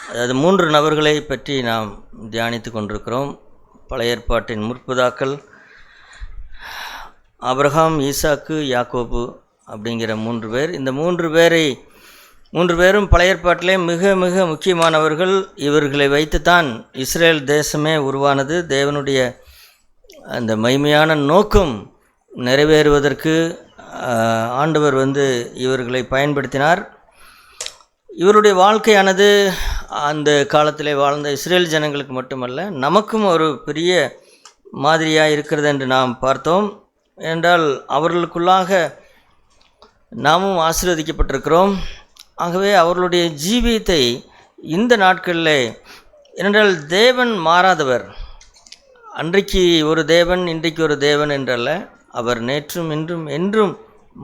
அதாவது 3 நபர்களை பற்றி நாம் தியானித்து கொண்டிருக்கிறோம். பழைய ஏற்பாட்டின் முற்பிதாக்கள் ஆபிரகாம், ஈசாக்கு, யாக்கோபு அப்படிங்கிற 3 பேர். இந்த 3 பேரும் பழைய ஏற்பாட்டிலே மிக மிக முக்கியமானவர்கள். இவர்களை வைத்துத்தான் இஸ்ரேல் தேசமே உருவானது. தேவனுடைய அந்த மகிமையான நோக்கம் நிறைவேறுவதற்கு ஆண்டவர் இவர்களை பயன்படுத்தினார். இவருடைய வாழ்க்கையானது அந்த காலத்திலே வாழ்ந்த இஸ்ரேல் ஜனங்களுக்கு மட்டுமல்ல, நமக்கும் ஒரு பெரிய மாதிரியாக இருக்கிறது என்று நாம் பார்த்தோம். என்றால் அவர்களுக்குள்ளாக நாமும் ஆசீர்வதிக்கப்பட்டிருக்கிறோம். ஆகவே அவர்களுடைய ஜீவியத்தை இந்த நாட்களில், ஏனென்றால் தேவன் மாறாதவர். அன்றைக்கு ஒரு தேவன், இன்றைக்கு ஒரு தேவன் என்றல்ல, அவர் நேற்றும் இன்றும் என்றும்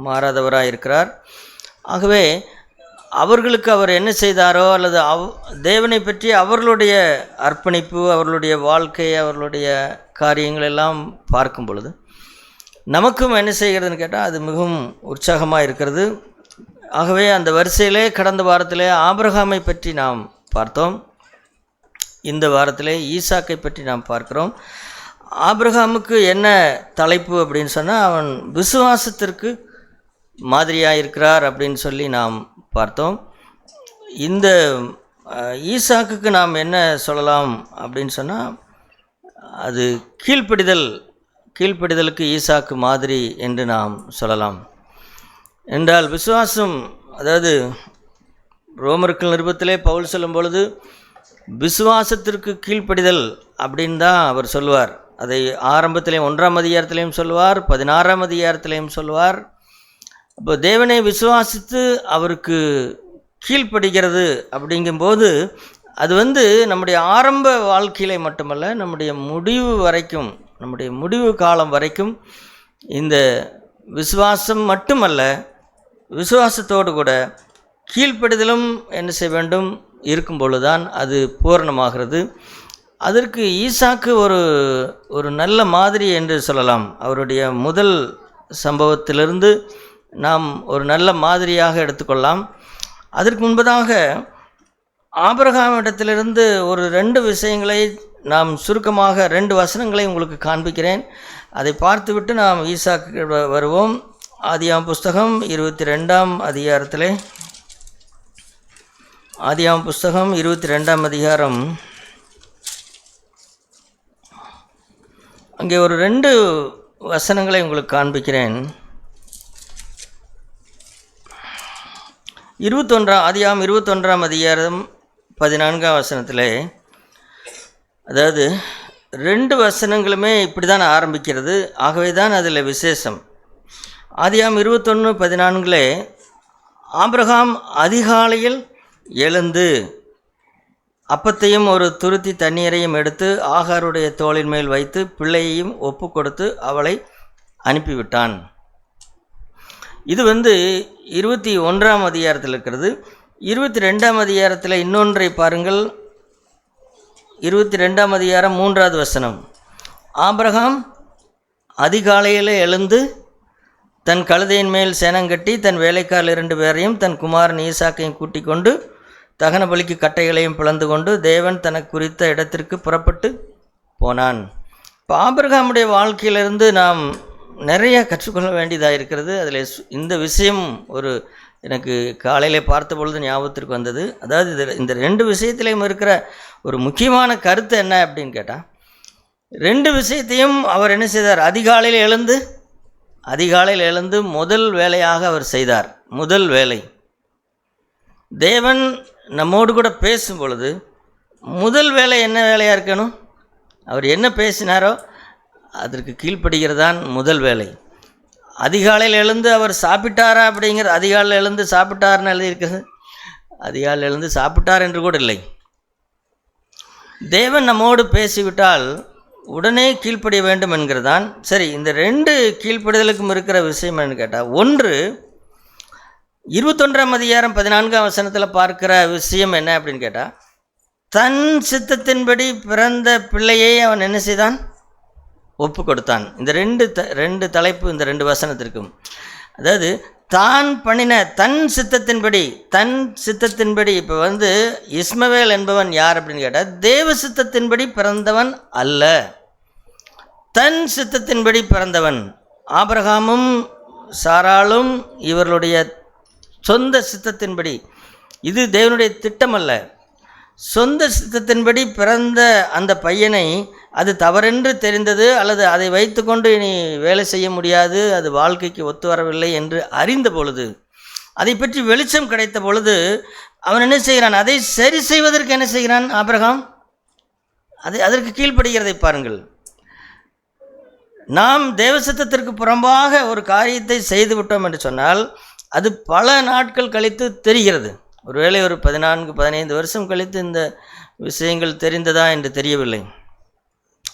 மாறாதவராக இருக்கிறார். ஆகவே அவர்களுக்கு அவர் என்ன செய்தாரோ அல்லது தேவனை பற்றி அவர்களுடைய அர்ப்பணிப்பு, அவர்களுடைய வாழ்க்கை, அவர்களுடைய காரியங்கள் எல்லாம் பார்க்கும் பொழுது நமக்கும் என்ன செய்கிறதுன்னு கேட்டால் அது மிகவும் உற்சாகமாக இருக்கிறது. ஆகவே அந்த வரிசையிலே கடந்த வாரத்திலே ஆபிரகாமை பற்றி நாம் பார்த்தோம். இந்த வாரத்திலே ஈசாக்கை பற்றி நாம் பார்க்கிறோம். ஆபிரகாமுக்கு என்ன தலைப்பு அப்படின்னு சொன்னால், அவன் விசுவாசத்திற்கு மாதிரியாக இருக்கிறார் அப்படின்னு சொல்லி நாம் பார்த்தோம். இந்த ஈசாக்குக்கு நாம் என்ன சொல்லலாம் அப்படின்னு சொன்னால், அது கீழ்ப்படிதலுக்கு ஈசாக்கு மாதிரி என்று நாம் சொல்லலாம். என்றால் விசுவாசம், அதாவது ரோமர்கள் நிருபத்திலே பவுல் சொல்லும் பொழுது விசுவாசத்திற்கு கீழ்ப்படிதல் அப்படின்னு தான் அவர் சொல்லுவார். அதை ஆரம்பத்திலேயும் 1ஆம் அதிகாரத்திலையும் சொல்லுவார், 16ஆம் அதிகாரத்திலையும் சொல்லுவார். இப்போ தேவனை விசுவாசித்து அவருக்கு கீழ்ப்படுகிறது அப்படிங்கும்போது அது நம்முடைய ஆரம்ப வாழ்க்கையிலே மட்டுமல்ல, நம்முடைய முடிவு வரைக்கும், நம்முடைய முடிவு காலம் வரைக்கும் இந்த விசுவாசம் மட்டுமல்ல, விசுவாசத்தோடு கூட கீழ்ப்படுதலும் என்ன செய்ய வேண்டும் இருக்கும் பொழுதுதான் அது பூரணமாகிறது. அதற்கு ஈசாக்கு ஒரு நல்ல மாதிரி என்று சொல்லலாம். அவருடைய முதல் சம்பவத்திலிருந்து நாம் ஒரு நல்ல மாதிரியாக எடுத்துக்கொள்ளலாம். அதற்கு முன்பதாக ஆபிரகாமிடத்திலிருந்து ஒரு 2 விஷயங்களை நாம் சுருக்கமாக 2 வசனங்களை உங்களுக்கு காண்பிக்கிறேன். அதை பார்த்துவிட்டு நாம் ஈசாக்கு வருவோம். ஆதியாகமம் புஸ்தகம் 22ஆம் அதிகாரத்திலே, ஆதியாகமம் புஸ்தகம் 22ஆம் அதிகாரம், அங்கே ஒரு 2 வசனங்களை உங்களுக்கு காண்பிக்கிறேன். 21ஆம் 21ஆம் அதிகாரம் 14ஆம் வசனத்தில், அதாவது 2 வசனங்களுமே இப்படி தான் ஆரம்பிக்கிறது. ஆகவே தான் அதில் விசேஷம். ஆதியாகமம் 21:14 ஆபிரகாம் அதிகாலையில் எழுந்து அப்பத்தையும் ஒரு துருத்தி தண்ணீரையும் எடுத்து ஆகாருடைய தோளின் மேல் வைத்து பிள்ளையையும் ஒப்பு கொடுத்து அவளை அனுப்பிவிட்டான். இது 21ஆம் அதிகாரத்தில் இருக்கிறது. 22ஆம் அதிகாரத்தில் இன்னொன்றை பாருங்கள். 22ஆம் அதிகாரம் 3வது வசனம், ஆபிரகாம் அதிகாலையில் எழுந்து தன் கழுதையின் மேல் சேனங்கட்டி தன் வேலைக்காரர் 2 பேரையும் தன் குமாரன் ஈசாக்கையும் கூட்டிக் கொண்டு தகன பலிக்கு கட்டைகளையும் பிளந்து கொண்டு தேவன் தனக்கு குறித்த இடத்திற்கு புறப்பட்டு போனான். இப்போ ஆபிரகாமுடைய வாழ்க்கையிலிருந்து நாம் நிறைய கற்றுக்கொள்ள வேண்டியதாக இருக்கிறது. அதில் இந்த விஷயம் எனக்கு காலையில் பார்த்த பொழுது ஞாபகத்திற்கு வந்தது. அதாவது இந்த 2 விஷயத்திலையும் இருக்கிற ஒரு முக்கியமான கருத்து என்ன அப்படின்னு கேட்டால், 2 விஷயத்தையும் அவர் என்ன செய்தார்? அதிகாலையில் எழுந்து முதல் வேலையாக அவர் செய்தார். முதல் வேலை, தேவன் நம்மோடு கூட பேசும் பொழுது முதல் வேலை என்ன வேலையாக இருக்கணும்? அவர் என்ன பேசினாரோ அதற்கு கீழ்ப்படுகிறதான் முதல் வேலை. அதிகாலையில் எழுந்து அவர் சாப்பிட்டாரா அப்படிங்கிற, அதிகாலையில் எழுந்து சாப்பிட்டார்னு எழுதியிருக்கிறது. அதிகாலையில் எழுந்து சாப்பிட்டார் என்று கூட இல்லை. தேவன் நம்மோடு பேசிவிட்டால் உடனே கீழ்ப்படிய வேண்டும் என்கிறதான். சரி, இந்த 2 கீழ்ப்படிதலுக்கும் இருக்கிற விஷயம் என்னன்னு கேட்டால், ஒன்று 21ஆம் அதிகாரம் 14ஆம் வசனத்தில் பார்க்கிற விஷயம் என்ன அப்படின்னு கேட்டால், தன் சித்தத்தின்படி பிறந்த பிள்ளையை அவன் என்ன செய்தான்? ஒப்பு கொடுத்தான். இந்த 2 தலைப்பு இந்த 2 வசனத்திற்கும். அதாவது தான் பண்ணின தன் சித்தத்தின்படி இப்போ இஸ்மவேல் என்பவன் யார் அப்படின்னு கேட்டால் தேவ சித்தத்தின்படி பிறந்தவன் அல்ல, தன் சித்தத்தின்படி பிறந்தவன். ஆபிரகாமும் சாராளும் இவர்களுடைய சொந்த சித்தத்தின்படி, இது தேவனுடைய திட்டம் அல்ல, சொந்த சித்தத்தின்படி பிறந்த அந்த பையனை அது தவறென்று தெரிந்தது, அல்லது அதை வைத்துக்கொண்டு இனி வேலை செய்ய முடியாது, அது வாழ்க்கைக்கு ஒத்து வரவில்லை என்று அறிந்த பொழுது, அதை பற்றி வெளிச்சம் கிடைத்த பொழுது அவன் என்ன செய்கிறான்? அதை சரி செய்வதற்கு என்ன செய்கிறான் ஆபிரகாம்? அதற்கு கீழ்ப்படுகிறதை பாருங்கள். நாம் தேவசித்தத்திற்கு புறம்பாக ஒரு காரியத்தை செய்து விட்டோம் என்று சொன்னால் அது பல நாட்கள் கழித்து தெரிகிறது. ஒருவேளை ஒரு 14-15 வருஷம் கழித்து இந்த விஷயங்கள் தெரிந்ததா என்று தெரியவில்லை,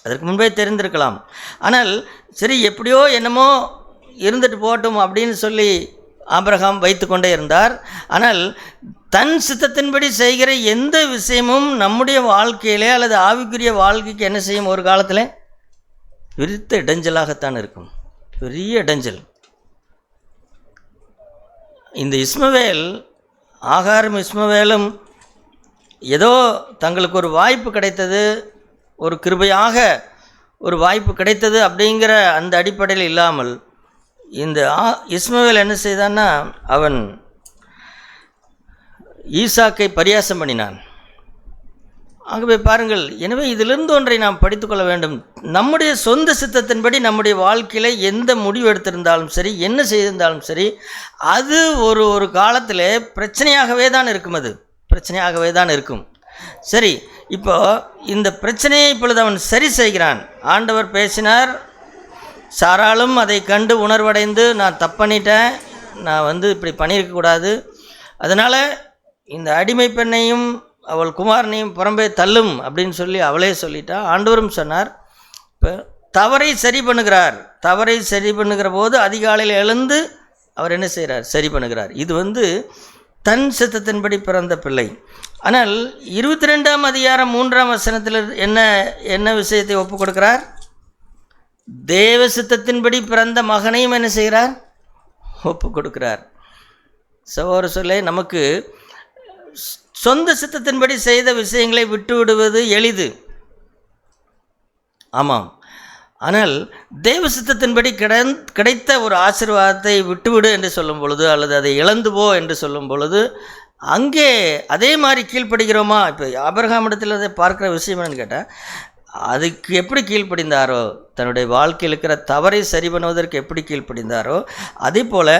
அதற்கு முன்பே தெரிந்திருக்கலாம். ஆனால் சரி எப்படியோ என்னமோ இருந்துட்டு போகட்டும் அப்படின்னு சொல்லி ஆபிரகாம் வைத்து கொண்டே இருந்தார். ஆனால் தன் சித்தத்தின்படி செய்கிற எந்த விஷயமும் நம்முடைய வாழ்க்கையிலே அல்லது ஆவிக்குரிய வாழ்க்கைக்கு என்ன செய்யும்? ஒரு காலத்தில் விரித்த இடைஞ்சலாகத்தான் இருக்கும், பெரிய இடைஞ்சல். இந்த ஆகாரும் இஸ்மவேலும் ஏதோ தங்களுக்கு ஒரு வாய்ப்பு கிடைத்தது, ஒரு கிருபையாக ஒரு வாய்ப்பு கிடைத்தது அப்படிங்கிற அந்த அடிப்படையில் இல்லாமல் இந்த இஸ்மவேல் என்ன செய்தான்னா அவன் ஈசாக்கை பரியாசம் பண்ணினான். ஆகவே பாருங்கள், எனவே இதிலிருந்து ஒன்றை நாம் படித்துக்கொள்ள வேண்டும். நம்முடைய சொந்த சித்தத்தின்படி நம்முடைய வாழ்க்கையில் எந்த முடிவு எடுத்திருந்தாலும் சரி, என்ன செய்திருந்தாலும் சரி, அது ஒரு காலத்தில் பிரச்சனையாகவே தான் இருக்கும், அது பிரச்சனையாகவே தான் இருக்கும். சரி, இப்போ இந்த பிரச்சனையை இப்பொழுது அவன் சரி செய்கிறான். ஆண்டவர் பேசினார், சாராளும் அதை கண்டு உணர்வடைந்து நான் தப்பண்ணிட்டேன், நான் இப்படி பண்ணியிருக்கக்கூடாது, அதனால் இந்த அடிமை பெண்ணையும் அவள் குமாரனையும் புறம்பே தள்ளும் அப்படின்னு சொல்லி அவளே சொல்லிட்டா. ஆண்டவரும் சொன்னார், இப்போ தவறை சரி பண்ணுகிற போது அதிகாலையில் எழுந்து அவர் என்ன செய்கிறார்? சரி பண்ணுகிறார். இது தன் சித்தத்தின்படி பிறந்த பிள்ளை. ஆனால் 22ஆம் அதிகாரம் 3ஆம் வசனத்தில் என்ன விஷயத்தை ஒப்பு கொடுக்கிறார்? தேவ சித்தத்தின்படி பிறந்த மகனையும் என்ன செய்கிறார்? ஒப்பு கொடுக்கிறார். சகோதர சொல்லே, நமக்கு சொந்த சித்தத்தின்படி செய்த விஷயங்களை விட்டு விடுவது எளிது, ஆமாம். ஆனால் தேவ சித்தத்தின்படி கிடைத்த ஒரு ஆசீர்வாதத்தை விட்டுவிடு என்று சொல்லும் பொழுது, அல்லது அதை இழந்து போ என்று சொல்லும் பொழுது, அங்கே அதே மாதிரி கீழ்ப்படுகிறோமா? இப்போ ஆபிரகாமிடத்தில் அதை பார்க்குற விஷயம் என்னன்னு கேட்டால், அதுக்கு எப்படி கீழ்ப்படிந்தாரோ, தன்னுடைய வாழ்க்கையில் இருக்கிற தவறை சரி பண்ணுவதற்கு எப்படி கீழ்ப்படிந்தாரோ, அதே போல்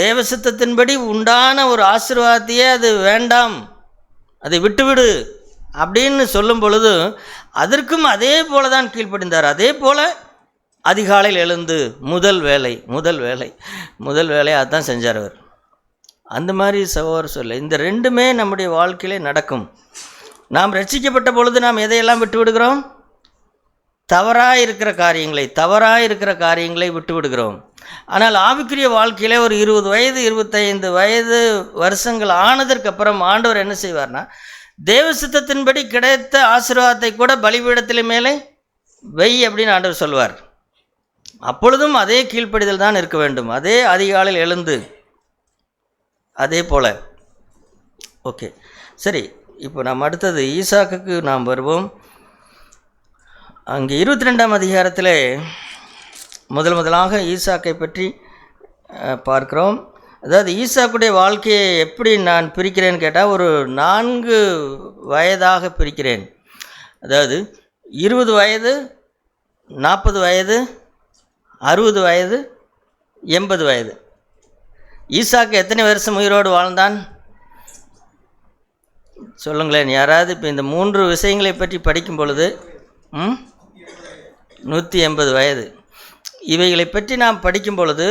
தேவ சித்தத்தின்படி உண்டான ஒரு ஆசீர்வாதத்தையே அது வேண்டாம், அதை விட்டுவிடு அப்படின்னு சொல்லும் பொழுது அதற்கும் அதே போல தான் கீழ்ப்படிந்தார். அதே போல் அதிகாலையில் எழுந்து முதல் வேலை அதுதான் செஞ்சார் அவர். அந்த மாதிரி சகோதரர் சொல்ல, இந்த ரெண்டுமே நம்முடைய வாழ்க்கையிலே நடக்கும். நாம் ரட்சிக்கப்பட்ட பொழுது நாம் எதையெல்லாம் விட்டு விடுகிறோம்? தவறாக இருக்கிற காரியங்களை விட்டு விடுகிறோம். ஆனால் ஆவிக்குரிய வாழ்க்கையிலே ஒரு 20 வயது 25 வயது வருஷங்கள் ஆனதற்கு அப்புறம் ஆண்டவர் என்ன செய்வார்னா, தேவ சித்தத்தின்படி கிடைத்த ஆசீர்வாதத்தை கூட பலிபீடத்திலே மேலே வெய் அப்படின்னு ஆண்டவர் சொல்வார். அப்பொழுதும் அதே கீழ்ப்படிதல் தான் இருக்க வேண்டும், அதே அதிகாலையில் எழுந்து அதே போல. ஓகே, சரி, இப்போ நாம் அடுத்தது ஈசாக்குக்கு நாம் வருவோம். அங்கே 22ஆம் அதிகாரத்தில் முதலாக ஈசாக்கை பற்றி பார்க்கிறோம். அதாவது ஈசாக்குடைய வாழ்க்கையை எப்படி நான் பிரிக்கிறேன்னு கேட்டால், ஒரு 4 வயதாக பிரிக்கிறேன். அதாவது 20 வயது, 40 வயது, 60 வயது, 80 வயது. ஈசாக்கு எத்தனை வருஷம் உயிரோடு வாழ்ந்தான் சொல்லுங்களேன் யாராவது? இப்போ இந்த 3 விஷயங்களை பற்றி படிக்கும் பொழுது 180 வயது. இவைகளை பற்றி நாம் படிக்கும் பொழுது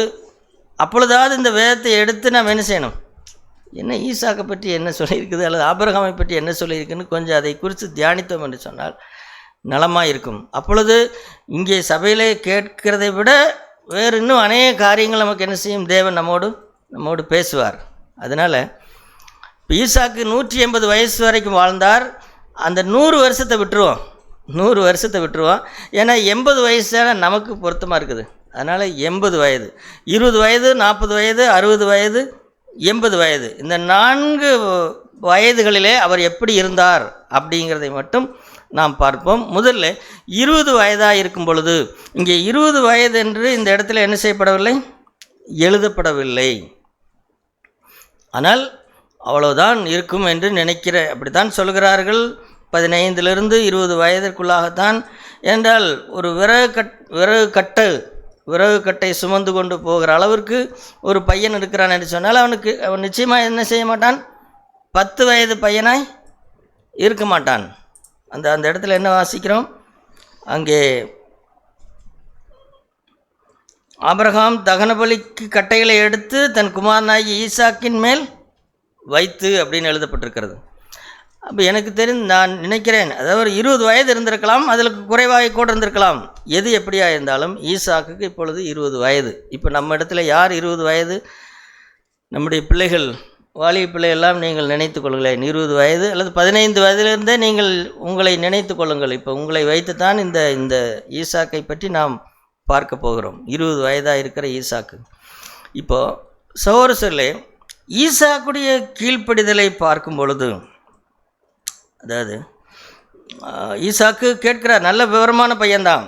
அப்பொழுதாவது இந்த வேதத்தை எடுத்து நாம் என்ன செய்யணும்? என்ன ஈசாக்கை பற்றி என்ன சொல்லியிருக்குது, அல்லது ஆபிரகாமை பற்றி என்ன சொல்லியிருக்குன்னு கொஞ்சம் அதை குறித்து தியானித்தோம் என்று சொன்னால் நலமாக இருக்கும். அப்பொழுது இங்கே சபையிலே கேட்கிறதை விட வேறு இன்னும் அநேக காரியங்கள் நமக்கு என்ன செய்யும்? தேவன் நம்மோடு பேசுவார். அதனால் இப்போ ஈசாக்கு 180 வயசு வரைக்கும் வாழ்ந்தார். அந்த 100 வருஷத்தை விட்டுருவோம். ஏன்னா 80 வயசான நமக்கு பொருத்தமாக இருக்குது. அதனால் 80 வயது, 20 வயது, 40 வயது, 60 வயது, 80 வயது, இந்த 4 வயதுகளிலே அவர் எப்படி இருந்தார் அப்படிங்கிறதை மட்டும் நாம் பார்ப்போம். முதல்ல 20 வயதாக இருக்கும் பொழுது, இங்கே 20 வயது என்று இந்த இடத்துல என்ன செய்யப்படவில்லை, எழுதப்படவில்லை. ஆனால் அவ்வளவுதான் இருக்கும் என்று அப்படித்தான் சொல்கிறார்கள். 15லிருந்து 20 வயதிற்குள்ளாகத்தான். என்றால் ஒரு விறகு கட்டை சுமந்து கொண்டு போகிற அளவிற்கு ஒரு பையன் இருக்கிறான் என்று சொன்னால் அவன் நிச்சயமாக என்ன செய்ய மாட்டான், 10 வயது பையனாய் இருக்க மாட்டான். அந்த இடத்துல என்ன வாசிக்கிறோம், அங்கே ஆபிரகாம் தகனபலிக்கு கட்டைகளை எடுத்து தன் குமாரனாகி ஈசாக்கின் மேல் வைத்து அப்படின்னு எழுதப்பட்டிருக்கிறது. அப்போ எனக்கு நான் நினைக்கிறேன், அதாவது 20 வயது இருந்திருக்கலாம், அதில் குறைவாக கூட இருந்திருக்கலாம். எது எப்படியா இருந்தாலும் ஈசாக்குக்கு இப்பொழுது 20 வயது. இப்போ நம்ம இடத்துல யார் 20 வயது? நம்முடைய பிள்ளைகள், வாலிப பிள்ளையெல்லாம் நீங்கள் நினைத்து கொள்ளுங்களேன். 20 வயது அல்லது 15 வயதிலிருந்தே நீங்கள் உங்களை நினைத்து கொள்ளுங்கள். இப்போ உங்களை வைத்துத்தான் இந்த ஈசாக்கை பற்றி நாம் பார்க்க போகிறோம். 20 வயதாக இருக்கிற ஈசாக்கு. இப்போது சகோதரர்களே, ஈசாக்குடைய கீழ்ப்படிதலை பார்க்கும் பொழுது, அதாவது ஈசாக்கு கேட்கிறார், நல்ல விவரமான பையன்தான்,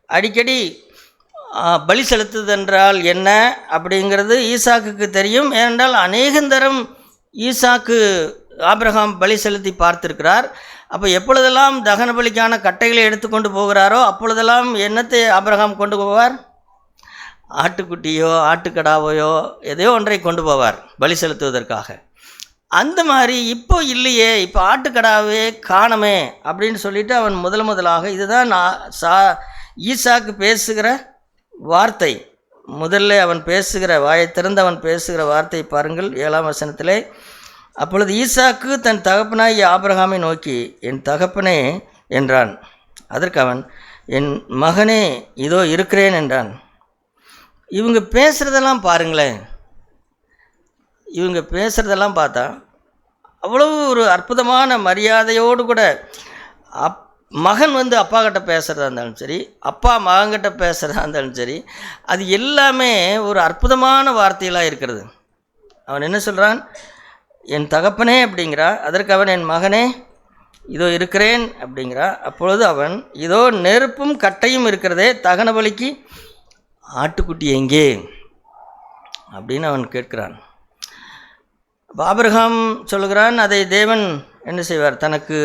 அடிக்கடி பலி செலுத்துதென்றால் என்ன அப்படிங்கிறது ஈசாக்குக்கு தெரியும். ஏனென்றால் அநேகந்தரம் ஈசாக்கு ஆபிரகாம் பலி செலுத்தி பார்த்திருக்கிறார். அப்போ எப்பொழுதெல்லாம் தகன பலிக்கான கட்டைகளை எடுத்துக்கொண்டு போகிறாரோ அப்பொழுதெல்லாம் என்னத்தை ஆபிரகாம் கொண்டு போவார், ஆட்டுக்குட்டியோ ஆட்டுக்கடாவையோ எதையோ ஒன்றை கொண்டு போவார் பலி செலுத்துவதற்காக. அந்த மாதிரி இப்போ இல்லையே, இப்போ ஆட்டுக்கடாவே காணமே அப்படின்னு சொல்லிட்டு அவன் முதலாக இதுதான் ஈசாக்கு பேசுகிற வார்த்தை. முதல்ல அவன் பேசுகிற, வாயை திறந்து அவன் பேசுகிற வார்த்தை பாருங்கள் 7ஆம் வசனத்திலே. அப்பொழுது ஈசாக்கு தன் தகப்பனாய் ஆபிரகாமை நோக்கி, என் தகப்பனே என்றான். அதற்கு அவன், என் மகனே இதோ இருக்கிறேன் என்றான். இவங்க பேசுகிறதெல்லாம் பாருங்களேன், இவங்க பேசுகிறதெல்லாம் பார்த்தா அவ்வளவு ஒரு அற்புதமான மரியாதையோடு கூட மகன் அப்பா கிட்ட பேசுகிறதா இருந்தாலும் சரி, அப்பா மகன்கிட்ட பேசுகிறதா இருந்தாலும் சரி, அது எல்லாமே ஒரு அற்புதமான வார்த்தைகளாக இருக்கிறது. அவன் என்ன சொல்கிறான், என் தகப்பனே அப்படிங்கிறா. அதற்கு அவன், என் மகனே இதோ இருக்கிறேன் அப்படிங்கிறா. அப்பொழுது அவன், இதோ நெருப்பும் கட்டையும் இருக்கிறதே, தகன பலிக்கு ஆட்டுக்குட்டி எங்கே அப்படின்னு அவன் கேட்கிறான். ஆபிரகாம் சொல்கிறான், அதை தேவன் என்ன செய்வார், தனக்கு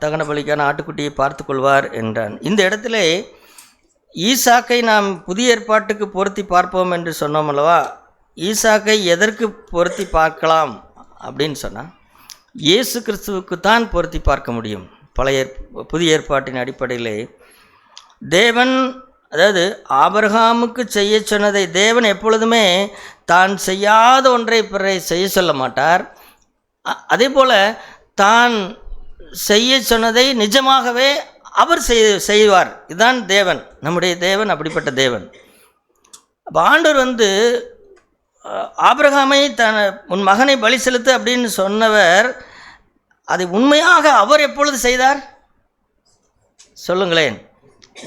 தகன பலிக்கான ஆட்டுக்குட்டியை பார்த்து கொள்வார் என்றான். இந்த இடத்துல ஈசாக்கை நாம் புதிய ஏற்பாட்டுக்கு பொருத்தி பார்ப்போம் என்று சொன்னோம் அல்லவா. ஈசாக்கை எதற்கு பொருத்தி பார்க்கலாம் அப்படின்னு சொன்னால், இயேசு கிறிஸ்துவுக்கு தான் பொருத்தி பார்க்க முடியும். புதிய ஏற்பாட்டின் அடிப்படையிலே தேவன், அதாவது ஆபிரகாமுக்கு செய்ய சொன்னதை தேவன் எப்பொழுதுமே தான் செய்யாத ஒன்றை பிறரை செய்ய சொல்ல மாட்டார். அதே போல் தான் செய்ய சொன்னதை நிஜமாகவே அவர் செய்வார். இதுதான் தேவன், நம்முடைய தேவன் அப்படிப்பட்ட தேவன். அப்போ ஆண்டவர் ஆபிரகாமை உன் மகனை பலி செலுத்து அப்படின்னு சொன்னவர், அதை உண்மையாக அவர் எப்பொழுது செய்தார் சொல்லுங்களேன்.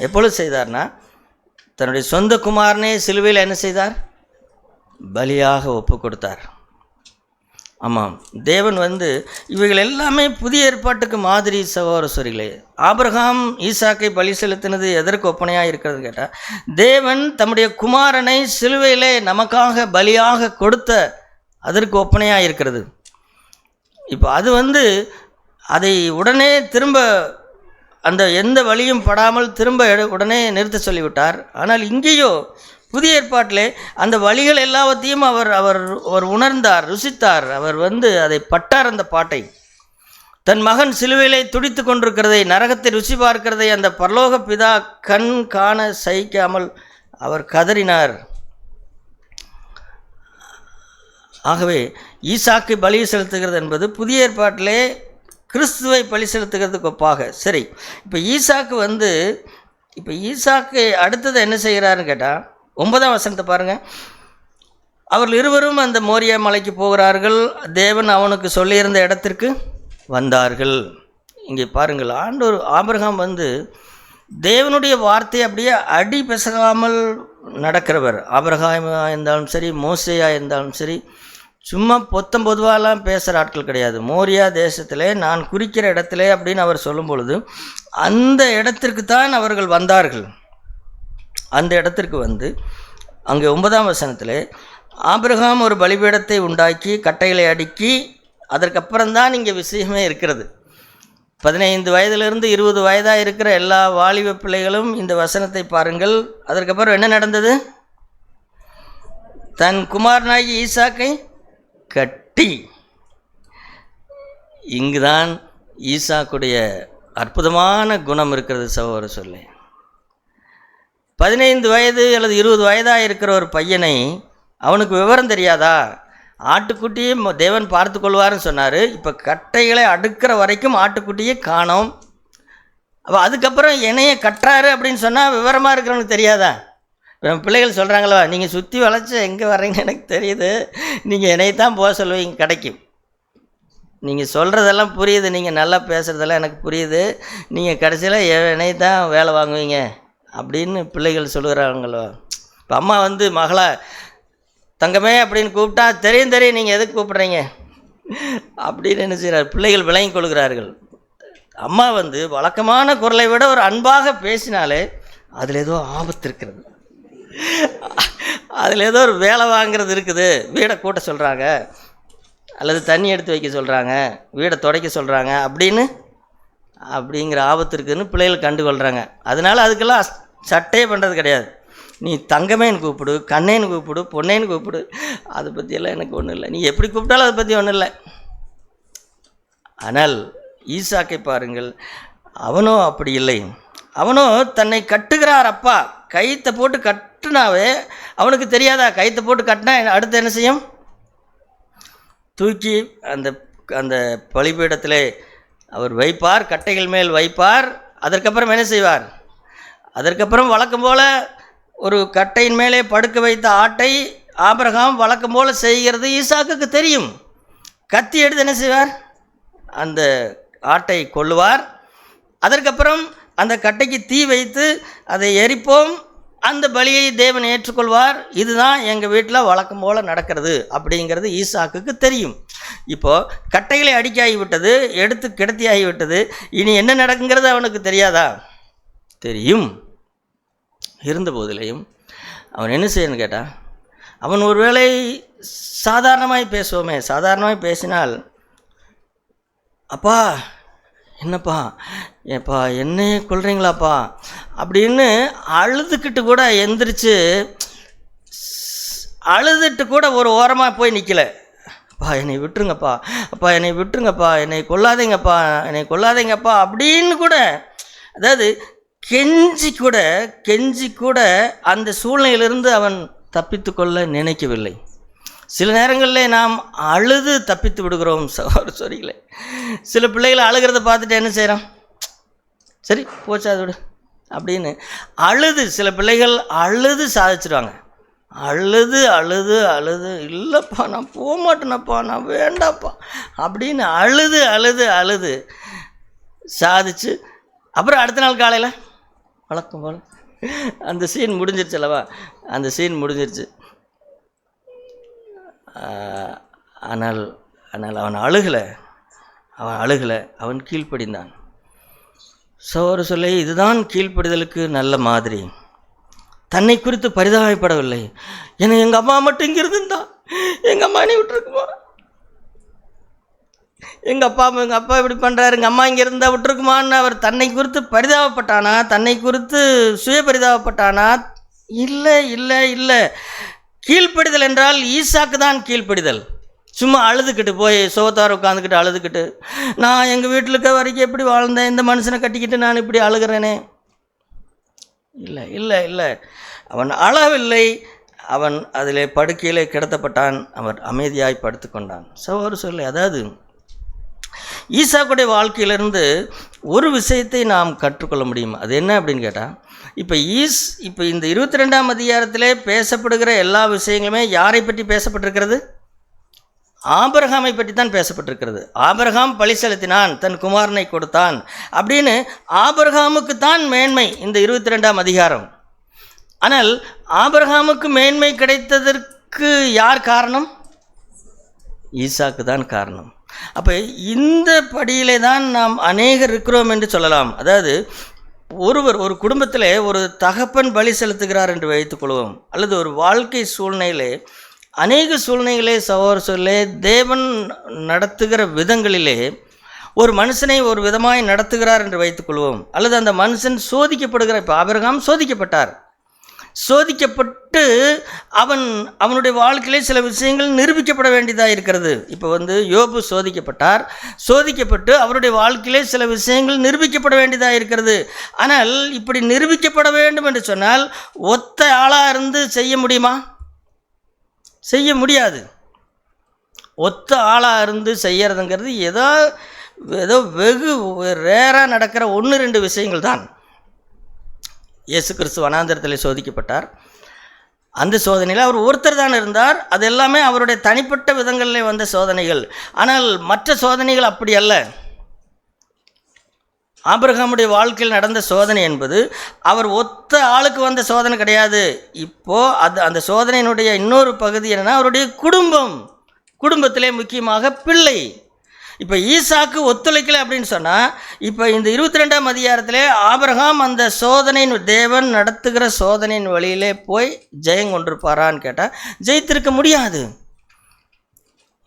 எப்பொழுது செய்தார்னா, தன்னுடைய சொந்த குமாரனே சிலுவையில் என்ன செய்தார், பலியாக ஒப்பு கொடுத்தார். ஆமாம், தேவன் இவைகள் எல்லாமே புதிய ஏற்பாட்டுக்கு மாதிரி. சகோதரர்களே, ஆபிரகாம் ஈசாக்கை பலி செலுத்தினது எதற்கு ஒப்பனையாக இருக்கிறது கேட்டால், தேவன் தம்முடைய குமாரனை சிலுவையிலே நமக்காக பலியாக கொடுத்த அதற்கு ஒப்பனையாக இருக்கிறது. இப்போ அது அதை உடனே திரும்ப அந்த எந்த வழியும் படாமல் திரும்ப உடனே நிறுத்த சொல்லிவிட்டார். ஆனால் இங்கேயோ புதிய ஏற்பாட்டிலே அந்த வழிகள் எல்லாவற்றையும் அவர் உணர்ந்தார், ருசித்தார். அவர் அதை பட்டார். அந்த பாட்டை, தன் மகன் சிலுவையிலே துடித்து கொண்டிருக்கிறதை, நரகத்தை ருசி பார்க்கிறதை அந்த பரலோக பிதா கண் காண சகிக்காமல் அவர் கதறினார். ஆகவே ஈசாக்கை பலி செலுத்துகிறது என்பது புதிய ஏற்பாட்டிலே கிறிஸ்துவை பலி செலுத்துகிறதுக்கு ஒப்பாக. சரி, இப்போ ஈசாக்கு அடுத்தது என்ன செய்கிறாருன்னு கேட்டால், 9ஆம் வசனத்தை பாருங்கள். அவர்கள் இருவரும் அந்த மோரியா மலைக்கு போகிறார்கள். தேவன் அவனுக்கு சொல்லியிருந்த இடத்திற்கு வந்தார்கள். இங்கே பாருங்கள், ஆபிரகாம் தேவனுடைய வார்த்தை அப்படியே அடி பெசகாமல் நடக்கிறவர். ஆபிரகாமா இருந்தாலும் சரி, மோசேயா இருந்தாலும் சரி, சும்மா பொத்தம் பொதுவாலாம் பேசுகிற ஆட்கள் கிடையாது. மோரியா தேசத்திலே நான் குறிக்கிற இடத்துல அப்படின்னு அவர் சொல்லும் பொழுது அந்த இடத்திற்கு தான் அவர்கள் வந்தார்கள். அந்த இடத்திற்கு வந்து அங்கே 9ஆம் வசனத்தில் ஆபிரகாம் ஒரு பலிபீடத்தை உண்டாக்கி கட்டைகளை அடுக்கி, அதற்கப்புறம்தான் இங்கே விஷயமே இருக்கிறது. 15 வயதிலிருந்து 20 வயதாக இருக்கிற எல்லா வாலிப பிள்ளைகளும் இந்த வசனத்தை பாருங்கள். அதற்கப்புறம் என்ன நடந்தது? தன் குமாரனாகி ஈசாக்கை கட்டி. இங்குதான் ஈசாக்குடைய அற்புதமான குணம் இருக்கிறது. சகோதர சொல்லி 15 வயது அல்லது 20 வயதாக இருக்கிற ஒரு பையனை, அவனுக்கு விவரம் தெரியாதா? ஆட்டுக்குட்டியை தேவன் பார்த்து கொள்வார்னு சொன்னார். இப்போ கட்டைகளை அடுக்கிற வரைக்கும் ஆட்டுக்குட்டியை காணோம். அப்போ அதுக்கப்புறம் என்னையை கட்டுறாரு அப்படின்னு சொன்னால் விவரமாக இருக்கிறவனுக்கு தெரியாதா? இப்போ பிள்ளைகள் சொல்கிறாங்களா, நீங்கள் சுற்றி வளைச்சி எங்கே வர்றீங்கன்னு எனக்கு தெரியுது, நீங்கள் என்னையத்தான் போக சொல்லுவீங்க கிடைக்கும். நீங்கள் சொல்கிறதெல்லாம் புரியுது, நீங்கள் நல்லா பேசுகிறதெல்லாம் எனக்கு புரியுது, நீங்கள் கடைசியில் என்னையத்தான் வேலை வாங்குவீங்க அப்படின்னு பிள்ளைகள் சொல்லுகிறாங்களோ. இப்போ அம்மா வந்து மகளா தங்கமே அப்படின்னு கூப்பிட்டா, தெரியும் தெரியும் நீங்கள் எதுக்கு கூப்பிட்றீங்க அப்படின்னு என்ன செய்கிறார்? பிள்ளைகள் விளங்கி கொள்கிறார்கள். அம்மா வந்து வழக்கமான குரலை விட ஒரு அன்பாக பேசினாலே அதில் ஏதோ ஆபத்து இருக்கிறது, அதில் ஏதோ ஒரு வேலை வாங்கிறது இருக்குது. வீடை கூட்ட சொல்கிறாங்க, அல்லது தண்ணி எடுத்து வைக்க சொல்கிறாங்க, வீடை துடைக்க சொல்கிறாங்க அப்படிங்கிற ஆபத்து இருக்குதுன்னு பிள்ளைகள் கண்டுகொள்கிறாங்க. அதனால் அதுக்கெல்லாம் சட்டையே பண்ணுறது கிடையாது. நீ தங்கமேன்னு கூப்பிடு, கண்ணேன்னு கூப்பிடு, பொண்ணேன்னு கூப்பிடு, அதை பற்றியெல்லாம் எனக்கு ஒன்றும் இல்லை. நீ எப்படி கூப்பிட்டாலும் அதை பற்றி ஒன்றும் இல்லை. ஆனால் ஈசாக்கை பாருங்கள், அவனோ அப்படி இல்லை. அவனோ தன்னை கட்டுகிறார் அப்பா. கயித்தை போட்டு கட்டுனாவே அவனுக்கு தெரியாதா? கயித்தை போட்டு கட்டினா அடுத்து என்ன செய்யும்? தூக்கி அந்த அந்த பலிபீடத்திலே அவர் வைப்பார், கட்டைகள் மேல் வைப்பார். அதற்கப்புறம் என்ன செய்வார்? அதற்கப்புறம் வழக்கம் போல் ஒரு கட்டையின் மேலே படுக்க வைத்த ஆட்டை ஆபிரகாம் வழக்கம் போல் செய்கிறது ஈசாக்குக்கு தெரியும். கத்தி எடுத்து என்ன செய்வார்? அந்த ஆட்டை கொல்லுவார். அதற்கப்புறம் அந்த கட்டைக்கு தீ வைத்து அதை எரிப்போம், அந்த பலியை தேவன் ஏற்றுக்கொள்வார். இதுதான் எங்கள் வீட்டில் வழக்கம் போல் நடக்கிறது அப்படிங்கிறது ஈசாக்குக்கு தெரியும். இப்போது கட்டைகளை அடிக்காகிவிட்டது, எடுத்து கிடத்தியாகிவிட்டது. இனி என்ன நடக்குங்கிறது அவனுக்கு தெரியாதா? தெரியும். இருந்த போதிலையும் அவன் என்ன செய்யணும்னு கேட்டால், அவன் ஒருவேளை சாதாரணமாய் பேசுவோமே, சாதாரணமாய் பேசினால், அப்பா என்னப்பா ஏப்பா என்னையே கொள்றீங்களாப்பா அப்படின்னு அழுதுகிட்டு கூட எந்திரிச்சு அழுதுட்டு கூட ஒரு ஓரமாக போய் நிற்கலை. அப்பா என்னை விட்டுருங்கப்பா, அப்பா என்னை விட்டுருங்கப்பா, என்னை கொல்லாதீங்கப்பா, என்னை கொல்லாதீங்கப்பா அப்படின்னு கூட, அதாவது கெஞ்சி கூட அந்த சூழ்நிலையிலிருந்து அவன் தப்பித்து கொள்ள நினைக்கவில்லை. சில நேரங்களில் நாம் அழுது தப்பித்து விடுகிறோம் சகோதரிகளே. சில பிள்ளைகளை அழுகிறத பார்த்துட்டு என்ன செய்கிறோம்? சரி போச்சா அது விடு அப்படின்னு அழுது, சில பிள்ளைகள் அழுது சாதிச்சிடுவாங்க. அழுது அழுது அழுது இல்லைப்பா நான் போக மாட்டேனப்பா, நான் வேண்டாப்பா அப்படின்னு அழுது அழுது அழுது சாதிச்சு அப்புறம் அடுத்த நாள் காலையில் வழக்கம் போல் அந்த சீன் முடிஞ்சிருச்சு அல்லவா? அந்த சீன் முடிஞ்சிருச்சு. ஆனால் அவன் அழுகலை, அவன் கீழ்ப்படிந்தான். சோறு சொல்ல இதுதான் கீழ்ப்படிதலுக்கு நல்ல மாதிரி. தன்னை குறித்து பரிதாபப்படவில்லை. ஏன்னா எங்கள் அம்மா மட்டும் இங்கே இருந்திருந்தா, எங்கள் அம்மா நீ விட்டுருக்குமா, எங்கள் அப்பா இப்படி பண்ணுறாரு, எங்கள் அம்மா இங்கே இருந்தால் விட்டுருக்குமான்னு அவர் தன்னை குறித்து பரிதாபப்பட்டானா? தன்னை குறித்து சுய பரிதாபப்பட்டானா? இல்லை இல்லை இல்லை. கீழ்ப்படிதல் என்றால் ஈசாக்கு தான் கீழ்ப்படிதல். சும்மா அழுதுகிட்டு போய் சோத்தார் உட்காந்துக்கிட்டு அழுதுகிட்டு, நான் எங்கள் வீட்டில் இருக்க வரைக்கும் எப்படி வாழ்ந்தேன், இந்த மனுஷனை கட்டிக்கிட்டு நான் இப்படி அழுகிறேனே. இல்லை இல்லை இல்லை, அவன் அழவில்லை. அவன் அதிலே படுக்கையிலே கிடத்தப்பட்டான். அவன் அமைதியாய் படுத்து கொண்டான். சோறு சொல்லி, அதாவது ஈசாக்குடைய வாழ்க்கையிலிருந்து ஒரு விஷயத்தை நாம் கற்றுக்கொள்ள முடியும். அது என்ன அப்படின்னு கேட்டால், இப்போ இந்த 22ஆம் அதிகாரத்திலே பேசப்படுகிற எல்லா விஷயங்களுமே யாரை பற்றி பேசப்பட்டிருக்கிறது? ஆபிரகாமை பற்றி தான் பேசப்பட்டிருக்கிறது. ஆபிரகாம் பலி செலுத்தினான், தன் குமாரனை கொடுத்தான் அப்படின்னு ஆபிரகாமுக்கு தான் மேன்மை இந்த 22ஆம் அதிகாரம். ஆனால் ஆபிரகாமுக்கு மேன்மை கிடைத்ததற்கு யார் காரணம்? ஈசாக்கு தான் காரணம். அப்போ இந்த படியிலே தான் நாம் அநேகர் இருக்கிறோம் என்று சொல்லலாம். அதாவது ஒரு குடும்பத்தில் ஒரு தகப்பன் பலி செலுத்துகிறார் என்று வைத்துக்கொள்வோம், அல்லது ஒரு வாழ்க்கை சூழ்நிலையிலே அநேக சூழ்நிலைகளே சகோதரர்களே தேவன் நடத்துகிற விதங்களிலே ஒரு மனுஷனை ஒரு விதமாய் நடத்துகிறார் என்று வைத்துக்கொள்வோம், அல்லது அந்த மனுஷன் சோதிக்கப்படுகிற, இப்போ ஆபிரகாம் சோதிக்கப்பட்டார், சோதிக்கப்பட்டு அவனுடைய வாழ்க்கையிலே சில விஷயங்கள் நிரூபிக்கப்பட வேண்டியதாக இருக்கிறது. இப்போ யோபு சோதிக்கப்பட்டு அவருடைய வாழ்க்கையிலே சில விஷயங்கள் நிரூபிக்கப்பட வேண்டியதாக இருக்கிறது. ஆனால் இப்படி நிரூபிக்கப்பட வேண்டும் என்று சொன்னால் ஒத்த ஆளாக இருந்து செய்ய முடியுமா? செய்ய முடியாது. ஒத்த ஆளாக இருந்து செய்யறதுங்கிறது ஏதோ வெகு ரேராக நடக்கிற 1-2 விஷயங்கள் தான். இயேசு கிறிஸ்து வனாந்தரத்தில் சோதிக்கப்பட்டார். அந்த சோதனையில் அவர் ஒருத்தர் தான் இருந்தார். அது எல்லாமே அவருடைய தனிப்பட்ட விதங்களில் வந்த சோதனைகள். ஆனால் மற்ற சோதனைகள் அப்படி அல்ல. ஆபிரகாமுடைய வாழ்க்கையில் நடந்த சோதனை என்பது அவர் ஒத்த ஆளுக்கு வந்த சோதனை கிடையாது. இப்போது அந்த சோதனையினுடைய இன்னொரு பகுதி என்னென்னா அவருடைய குடும்பத்திலே முக்கியமாக பிள்ளை. இப்போ ஈசாக்கு ஒத்துழைக்கலை அப்படின்னு சொன்னால், இப்போ இந்த 22ஆம் அதிகாரத்திலே ஆபிரகாம் அந்த சோதனையின் தேவன் நடத்துகிற சோதனையின் வழியிலே போய் ஜெயம் கொண்டிருப்பாரான்னு கேட்டால் ஜெயித்திருக்க முடியாது.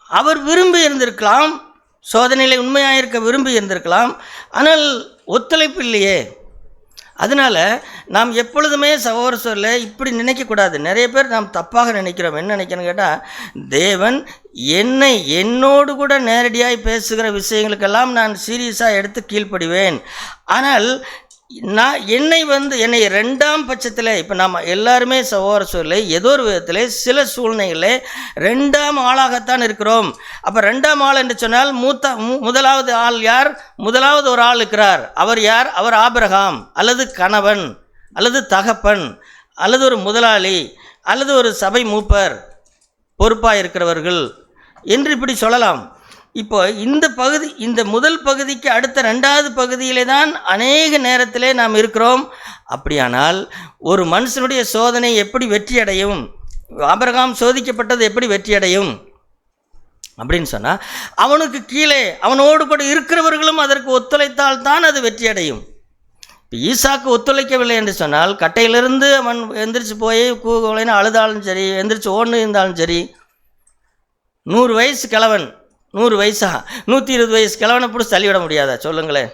அவர் விரும்பி இருந்திருக்கலாம், சோதனையில் உண்மையாக இருக்க விரும்பி இருந்திருக்கலாம், ஆனால் ஒத்துழைப்பு இல்லையே. அதனால் நாம் எப்பொழுதுமே சகோதரர்களே இப்படி நினைக்கக்கூடாது. நிறைய பேர் நாம் தப்பாக நினைக்கிறோம். என்ன நினைக்கிறோன்னு கேட்டால், தேவன் என்னோடு கூட நேரடியாக பேசுகிற விஷயங்களுக்கெல்லாம் நான் சீரியஸாக எடுத்து கீழ்ப்படிவேன். ஆனால் என்னை 2ஆம் பட்சத்தில், இப்போ நாம் எல்லாருமே சகோதரர்களே ஏதோ ஒரு விதத்தில் சில சூழ்நிலைகளில் 2ஆம் ஆளாகத்தான் இருக்கிறோம். அப்போ 2ஆம் ஆள் என்று சொன்னால் முதலாவது ஆள் யார்? முதலாவது ஒரு ஆள் இருக்கிறார். அவர் யார்? அவர் ஆபிரகாம், அல்லது கணவன், அல்லது தகப்பன், அல்லது ஒரு முதலாளி, அல்லது ஒரு சபை மூப்பர், பொறுப்பாக இருக்கிறவர்கள் என்று இப்படி சொல்லலாம். இப்போ இந்த முதல் பகுதிக்கு அடுத்த 2வது பகுதியிலே தான் அநேக நேரத்திலே நாம் இருக்கிறோம். அப்படியானால் ஒரு மனுஷனுடைய சோதனை எப்படி வெற்றி அடையும்? ஆபிரகாம் சோதிக்கப்பட்டது எப்படி வெற்றி அடையும் அப்படின்னு சொன்னால், அவனுக்கு கீழே அவனோடு கூட இருக்கிறவர்களும் அதற்கு ஒத்துழைத்தால் தான் அது வெற்றி அடையும். இப்போ ஈசாக்கு ஒத்துழைக்கவில்லை என்று சொன்னால், கட்டையிலிருந்து அவன் எந்திரிச்சு போய் கூகுலைன்னு அழுதாலும் சரி, எந்திரிச்சு ஓடுன்னு இருந்தாலும் சரி, 100 வயசு கிழவன், 100 வயசா 120 வயசு கிழவனை பிடிச்சி தள்ளிவிட முடியாதா? சொல்லுங்களேன்.